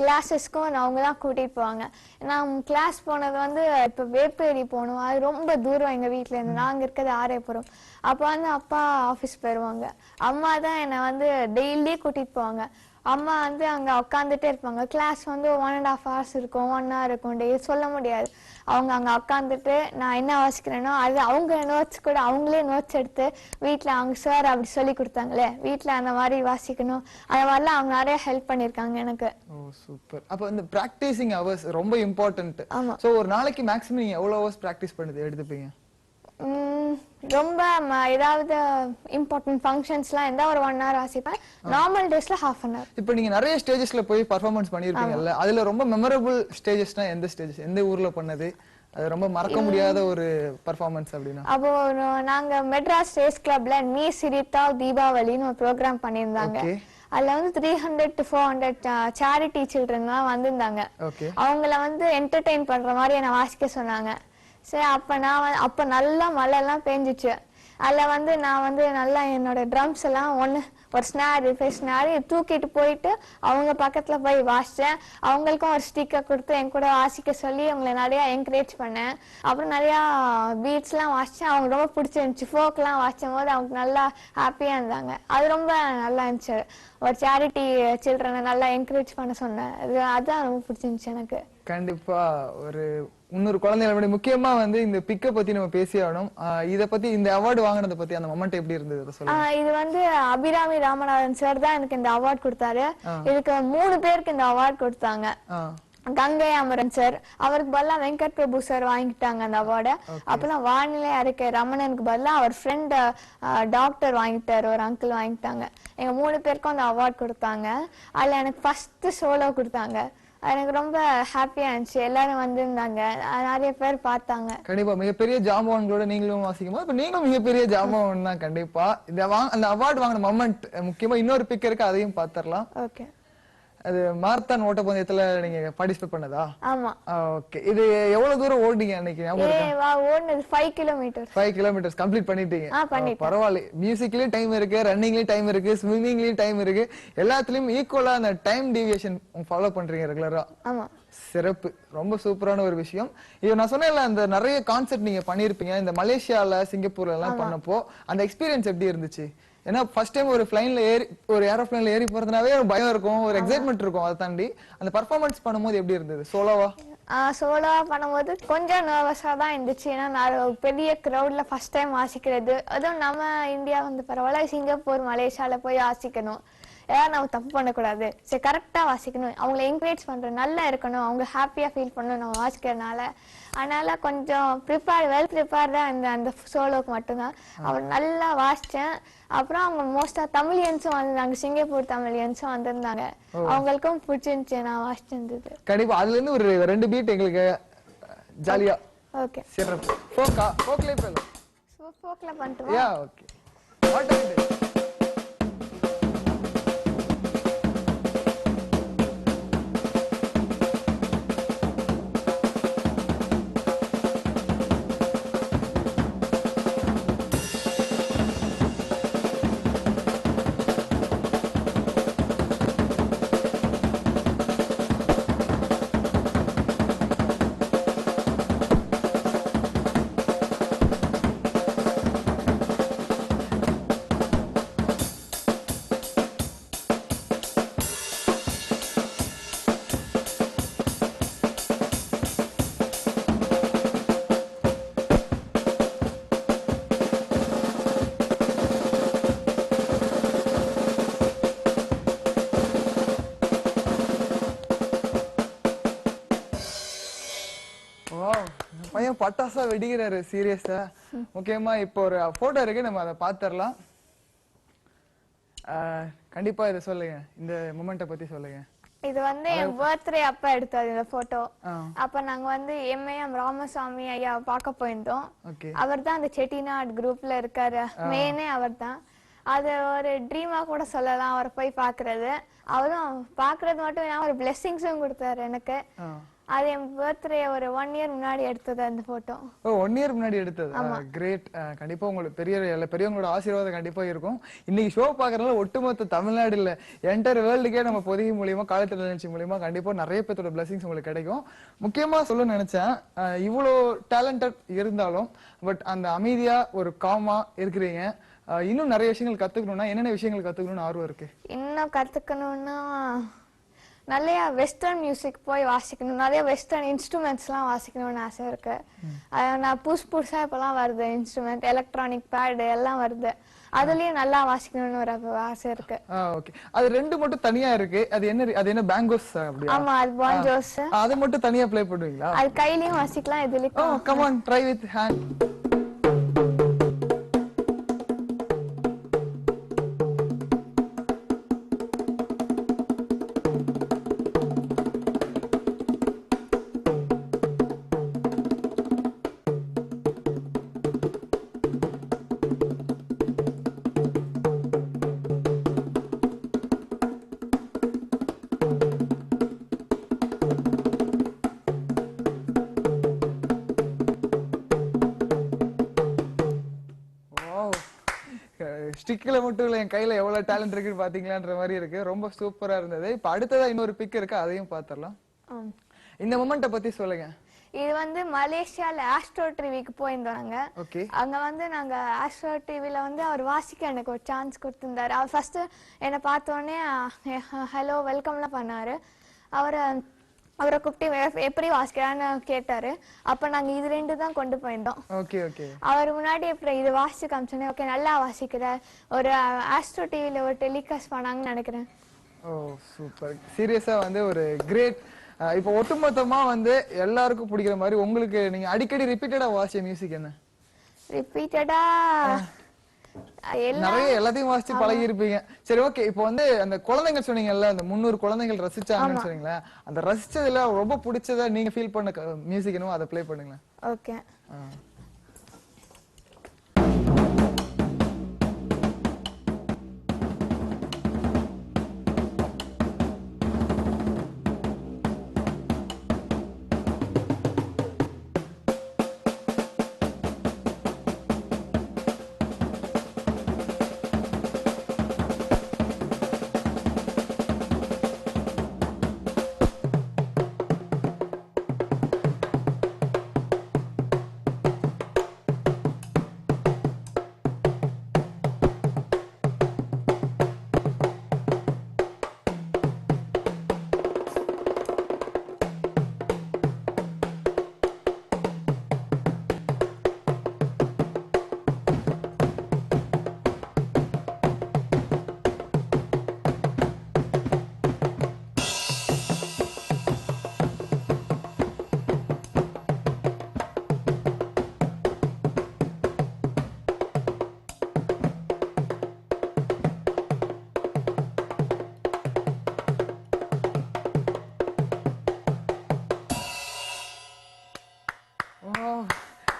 கிளாஸஸ்க்கும் அவங்க தான் கூட்டிட்டு போவாங்க. நான் கிளாஸ் போனது வந்து இப்ப வேப்பேரி போகணும், அது ரொம்ப தூரம் எங்க வீட்டுல இருந்து. நாங்க இருக்கிறது ஆரேபுரம். அப்ப வந்து அப்பா ஆபீஸ் போயிருவாங்க, அம்மா தான் என்னை வந்து டெய்லி கூட்டிட்டு போவாங்க. அம்மா வந்து அங்க உட்காந்துட்டே இருப்பாங்க. கிளாஸ் வந்து 1.5 hours இருக்கும், 1 hour இருக்கும், டே சொல்ல முடியாது. அவங்க அங்க உட்காந்துட்டு நான் என்ன வாசிக்கிறேனோ அது அவங்க நோட்ஸ் கூட அவங்களே நோட்ஸ் எடுத்து வீட்டுல அவங்க சார் அப்படி சொல்லி கொடுத்தாங்களே, வீட்டுல அந்த மாதிரி வாசிக்கணும், அந்த மாதிரிலாம் அவங்க நிறைய ஹெல்ப் பண்ணிருக்காங்க எனக்கு. ஓ சூப்பர். அப்ப இந்த பிராக்டிசிங் ஹவர்ஸ் ரொம்ப இம்பார்ட்டன்ட். சோ ஒரு நாளைக்கு மேக்ஸிமம் நீங்க எவ்வளவு ஹவர்ஸ் பிராக்டிஸ் பண்ணது எடுத்துப்பீங்க? ரொம்ப ஏதாவது இம்பார்ட்டன்ட் ஃபங்க்ஷன்ஸ்லாம் இருந்தா ஒரு 1 hour வாசிப்பேன். நார்மல் டேஸ்ல 1/2 hour. இப்போ நீங்க நிறைய ஸ்டேஜஸ்ல போய் பெர்ஃபார்மன்ஸ் பண்ணிருப்பீங்கல்ல, அதுல ரொம்ப மெமரபிள் ஸ்டேஜஸ்னா எந்த ஸ்டேஜஸ், எந்த ஊர்ல பண்ணது, அது ரொம்ப மறக்க முடியாத ஒரு பெர்ஃபார்மன்ஸ் அப்படினா? அப்போ நாங்க மெட்ராஸ் ரேஸ் கிளப்ல நீ சிரித்தா தீபாவளின்னு ஒரு ப்ரோக்ராம் பண்ணியிருந்தாங்க. அதுல வந்து 300 to 400 சேரிட்டி சில்ட்ரன்லாம் வந்திருந்தாங்க. அவங்கள வந்து என்டர்டெயின் பண்ற மாதிரி என்ன வாசிக்க சொன்னாங்க. சரி அப்ப நல்லா மழை எல்லாம் பெஞ்சிச்சு. அதுல வந்து நான் வந்து நல்லா என்னோட ட்ரம்ஸ் எல்லாம் ஒரு ஸ்னாரு தூக்கிட்டு போயிட்டு அவங்க பக்கத்துல போய் வாசிச்சேன். அவங்களுக்கும் ஒரு ஸ்டிக்கர் கொடுத்து என் கூட வாசிக்க சொல்லி அவங்களை நிறைய என்கரேஜ் பண்ணேன். அப்புறம் நிறைய பீட்ஸ் எல்லாம் வாசிச்சேன். அவங்க ரொம்ப பிடிச்சிருந்துச்சு. ஃபோக் எல்லாம் வாசிச்சும் போது அவங்க நல்லா ஹாப்பியா இருந்தாங்க. அது ரொம்ப நல்லா இருந்துச்சு. ஒரு சேரிட்டி சில்ட்ரனை நல்லா என்கரேஜ் பண்ண சொன்னேன். அதுதான் ரொம்ப பிடிச்சிருந்துச்சு எனக்கு. கண்டிப்பா ஒரு 300 குழந்தைகளை முக்கியமா வந்து இந்த பிக்க பத்தி நம்ம பேசி ஆகணும். இத பத்தி இந்த அவார்டு வாங்கினத பத்தி அந்த மொமெண்ட் எப்படி இருந்தது சொல்லுங்க. இது வந்து அபிராமி ராமநாதன் சார் தான் எனக்கு இந்த அவார்டு கொடுத்தாரு. இதுக்கு 3 பேருக்கு இந்த அவார்டு கொடுத்தாங்க. கங்கை அமரன் சார், அவருக்கு பதிலா வெங்கட் பிரபு சார் வாங்கிட்டாங்க அந்த அவார்டை. அப்புறம் வானிலை அறிக்கை ரமணனுக்கு பதிலா அவர் ஃப்ரெண்ட் டாக்டர் வாங்கிட்டாரு, ஒரு அங்கிள் வாங்கிட்டாங்க. எங்க 3 பேருக்கும் அந்த அவார்டு கொடுத்தாங்க. அதுல எனக்கு ஃபர்ஸ்ட் சோலோ கொடுத்தாங்க. எனக்கு ரொம்ப ஹாப்பியா இருந்துச்சு. எல்லாரும் வந்திருந்தாங்க, நிறைய பேர் பார்த்தாங்க. கண்டிப்பா மிகப்பெரிய ஜாம்பவான்களோட நீங்களும் வாசிக்கும்போது இப்ப நீங்களும் மிகப்பெரிய ஜாம்பவான் தான். கண்டிப்பா அந்த அவார்டு வாங்கின மொமெண்ட் முக்கியமா இன்னொரு பிக் இருக்கு, அதையும் பாத்திரலாம். ஓகே. அது மாரத்தான் ஓட்டப்பந்தயத்துல நீங்க பார்ட்டிசிபேட் பண்ணதா? ஆமா. ஓகே. இது எவ்வளவு தூரம் ஓடுனீங்க அன்னைக்கு ஞாபகம் இருக்கா? ஓடுனது 5 கிலோமீட்டர்ஸ். 5 கிலோமீட்டர்ஸ் கம்ப்ளீட் பண்ணிட்டீங்க. பண்ணிட்டேன். பரவாயில்லை. மியூசிக்லயும் டைம் இருக்கு, ரன்னிங்லயும் டைம் இருக்கு, ஸ்விம்மிங்லயும் டைம் இருக்கு. எல்லாத்துலயும் ஈக்குவலா அந்த டைம் டீவியேஷன் ஃபாலோ பண்றீங்க ரெகுலரா. ஆமா. சிறப்பு. ரொம்ப சூப்பரான ஒரு விஷயம். இது நான் சொன்னேன்ல, அந்த நிறைய கான்செப்ட் நீங்க பண்ணிருப்பீங்க இந்த மலேசியால சிங்கப்பூர்ல எல்லாம் பண்ணப்போ அந்த எக்ஸ்பீரியன்ஸ் எப்படி இருந்துச்சு? ஏன்னா ஃபர்ஸ்ட் டைம் ஒரு ஃப்ளைன்ல ஏறி ஒரு ஏரோப்ளேன்ல ஏறி போறதுனாவே ஒரு பயம் இருக்கும், ஒரு எக்ஸைட்மெண்ட் இருக்கும். அதை தாண்டி அந்த பர்ஃபார்மன்ஸ் பண்ணும்போது எப்படி இருந்தது? சோலோவா? சோலோவா பண்ணும்போது கொஞ்சம் நர்வஸா தான் இருந்துச்சு. ஏன்னா நான் பெரிய கிரௌட்ல ஃபர்ஸ்ட் டைம் வாசிக்கிறது, அதுவும் நம்ம இந்தியா வந்து பரவாயில்ல, சிங்கப்பூர் மலேசியால போய் வாசிக்கணும். ஏதாவது நம்ம தப்பு பண்ணக்கூடாது, சரி கரெக்டா வாசிக்கணும், அவங்களை என்கரேஜ் பண்றோம், நல்லா இருக்கணும், அவங்க ஹாப்பியா ஃபீல் பண்ணணும் நம்ம வாசிக்கிறதுனால. அதனால கொஞ்சம் வெல் ப்ரிப்பேர்டா இருந்த அந்த சோலோக்கு மட்டும்தான். அவர் நல்லா வாசிச்சேன். அப்புறம் அவங்க மோஸ்டா தமிழியன்ஸும் வந்திருந்தாங்க, சிங்கப்பூர் தமிழியன்ஸும் வந்திருந்தாங்க. அவங்களுக்கும் பிடிச்சிருந்துச்சு நான் வாசிச்சிருந்தது. கண்டிப்பா. அதுல இருந்து ஒரு 2 பீட் எங்களுக்கு ஜாலியா. ஓகே. சிறப்பு. ஃபோக்ல போலாம். ஃபோக்ல பண்ணிட்டு yeah okay. What are you? பையன் பட்டாசா வெடிக்கிறாரு சீரியஸா. முக்கியமா இப்போ ஒரு போட்டோ இருக்கு, நம்ம அதை பாத்துறலாம். கண்டிப்பா இதை சொல்லுங்க, இந்த மொமெண்ட்டை பத்தி சொல்லுங்க. இது வந்து என் பர்த்டே அப்ப எடுத்தது இந்த போட்டோ. அப்ப நாங்க வந்து எம்ஏஎம் ராமசாமி ஐயா பார்க்க போயிருந்தோம். அவர் தான் அந்த செட்டிநாடு குரூப்ல இருக்காரு, மெயினே அவர் தான். அது ஒரு ட்ரீமா கூட சொல்லலாம், அவரை போய் பாக்குறது. அவரும் பாக்குறது மட்டும் இல்லாம ஒரு பிளெஸிங்ஸும் கொடுத்தாரு எனக்கு. அது என் பர்த்டே ஒரு 1 இயர் முன்னாடி எடுத்தது அந்த போட்டோ. 1 இயர் முன்னாடி எடுத்தது. கிரேட். கண்டிப்பா உங்களுக்கு பெரியவங்களோட ஆசீர்வாதம் கண்டிப்பா இருக்கும். இன்னைக்கு ஷோ பாக்குறதுனால ஒட்டுமொத்த தமிழ்நாடு இல்ல, என்டையர் வேர்ல்டுக்கே நம்ம பொதிகை மூலியமா, காலத்தில நிகழ்ச்சி மூலியமா கண்டிப்பா நிறைய பேரோட பிளஸிங்ஸ் உங்களுக்கு கிடைக்கும். முக்கியமா சொல்ல நினைச்சேன், இவ்வளோ டேலண்டட் இருந்தாலும் பட் அந்த அமைதியா ஒரு காமா இருக்கிறீங்க. இன்னும் நிறைய விஷயங்கள் கத்துக்கணும்னா என்னென்ன விஷயங்கள் கத்துக்கணும்னு ஆர்வம் இருக்கு? இன்னும் கத்துக்கணும்னா நிறைய வெஸ்டர்ன் மியூசிக் போய் வாசிக்கணும், நிறைய வெஸ்டர்ன் இன்ஸ்ட்ருமெண்ட்ஸ்லாம் வாசிக்கணும்னு ஆசை இருக்கு. நான் புதுசா இப்பெல்லாம் வருது இன்ஸ்ட்ருமெண்ட், எலக்ட்ரானிக் பேட் எல்லாம் வருது, அதுலயும் நல்லா வாசிக்கணும்னு ஒரு ஆசை இருக்கு. ஓகே. அது 2 மட்டும் தனியா இருக்கு. அது என்ன பேங்கோஸ் அப்படியே? ஆமா, அது பாஞ்சோஸ். அது மட்டும் தனியா ப்ளே பண்ணுவீங்களா? அது கையிலயும் வாசிக்கலாம், இதுலயும். Come on, try with hand. ஸ்டிக்ல மட்டும் இல்ல, என் கையில எவ்வளவு டேலண்ட் இருக்குன்னு பாத்தீங்களான்ற மாதிரி இருக்கு. ரொம்ப சூப்பரா இருந்தது. இப்ப அடுத்ததா இன்னொரு பிக் இருக்கு, அதையும் பாத்திரலாம். இந்த மொமெண்ட்டை பத்தி சொல்லுங்க. இது வந்து மலேசியால ஆஸ்ட்ரோ டிவிக்கு போயிருந்தாங்க. அங்க வந்து நாங்க ஆஸ்ட்ரோ டிவில வந்து அவர் வாசிக்க எனக்கு ஒரு சான்ஸ் கொடுத்திருந்தாரு. அவர் ஃபர்ஸ்ட் என்னை பார்த்த உடனே ஹலோ வெல்கம்லாம் பண்ணாரு. அவரை கூப்பிட்டு எப்படி வாசிக்கிறான்னு கேட்டாரு. அப்ப நாங்க இது 2 தான் கொண்டு போயிருந்தோம். அவர் முன்னாடி எப்படி இது வாசிச்சு காமிச்சோன்னே ஓகே நல்லா வாசிக்கிற, ஒரு ஆஸ்ட்ரோ டிவில ஒரு டெலிகாஸ்ட் பண்ணாங்கன்னு நினைக்கிறேன். சூப்பர். சீரியஸா வந்து ஒரு கிரேட். இப்போ ஒட்டுமொத்தமா வந்து எல்லாருக்கும் பிடிக்கிற மாதிரி உங்களுக்கு நீங்க அடிக்கடி ரிப்பீட்டடா வாசிச்ச மியூசிக் என்ன? ரிப்பீட்டடா எல்லாத்தையும் வாசிச்சு பழகி இருப்பீங்க. சரி ஓகே. இப்போ வந்து அந்த குழந்தைங்க சொன்னீங்கல்ல, அந்த 300 குழந்தைகள் ரசிச்சாங்கன்னு சொன்னீங்களா, அந்த ரசிச்சதுல ரொம்ப பிடிச்சதா நீங்க ஃபீல் பண்ண மியூசிக் என்னவோ அதை ப்ளே பண்ணுங்களேன். ஓகே.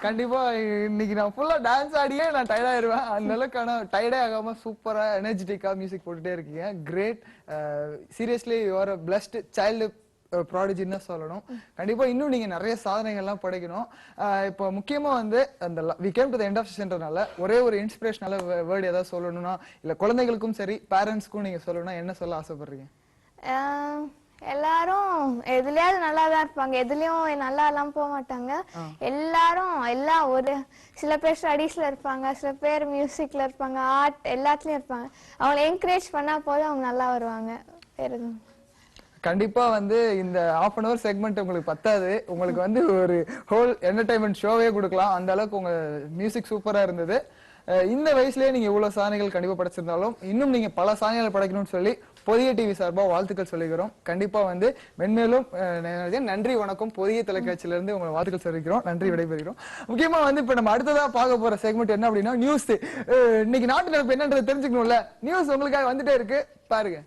கண்டிப்பா இன்னைக்கு நான் ஃபுல்லா டான்ஸ் ஆடியே நான் டயர்ட் ஆயிருவேன். அந்த அளவுக்கான டயர்டே ஆகாம சூப்பரா எனர்ஜெட்டிக்கா மியூசிக் போட்டுட்டே இருக்கீங்க. Great. Seriously you are a blessed child ப்ராடிஜின்னு தான் சொல்லணும். கண்டிப்பா இன்னும் நீங்க நிறைய சாதனைகள்லாம் படைக்கணும். இப்போ முக்கியமா வந்து அந்த we came to the end of செஷன்றனால ஒரே ஒரு இன்ஸ்பிரேஷனல் வேர்ட் ஏதாவது சொல்லணும்னா இல்ல குழந்தைகளுக்கும் சரி பேரண்ட்ஸ்க்கும் நீங்க சொல்லணும்னா என்ன சொல்ல ஆசைப்படுறீங்க? எல்லாரும் எதுலயாவது நல்லா தான் இருப்பாங்க, எதுலயும் நல்லா எல்லாம் போக மாட்டாங்க. எல்லாரும் ஒரு சில பேர் ஸ்டடீஸ்ல இருப்பாங்க, சில பேர் மியூசிக்ல இருப்பாங்க, ஆர்ட் எல்லாத்துலயும் இருப்பாங்க. அவங்களை என்கரேஜ் பண்ணா போதும் அவங்க நல்லா வருவாங்க. வேற எதுவும் கண்டிப்பா வந்து இந்த half an hour செக்மெண்ட் உங்களுக்கு பத்தாது. உங்களுக்கு வந்து ஒரு ஹோல் என்டர்டைன்மெண்ட் ஷோவே கொடுக்கலாம். அந்த அளவுக்கு உங்க மியூசிக் சூப்பரா இருந்தது. இந்த வயசுலயே நீங்க இவ்வளவு சாதனைகள் கண்டிப்பா படைச்சிருந்தாலும் இன்னும் நீங்க பல சாதனைகள் படைக்கணும்னு சொல்லி பொதிய டிவி சார்பா வாழ்த்துக்கள் சொல்லிக்கிறோம். கண்டிப்பா வந்து மென்மேலும் நன்றி வணக்கம். பொதிய தொலைக்காட்சியில இருந்து உங்களை வாழ்த்துக்கள் சொல்லிக்கிறோம். நன்றி, விடைபெறுகிறோம். முக்கியமா வந்து இப்ப நம்ம அடுத்ததா பார்க்க போற செக்மெண்ட் என்ன அப்படின்னா நியூஸ். இன்னைக்கு நாட்டு நடப்பு என்னன்றது தெரிஞ்சுக்கணும்ல. நியூஸ் உங்களுக்காக வந்துட்டே இருக்கு, பாருங்க.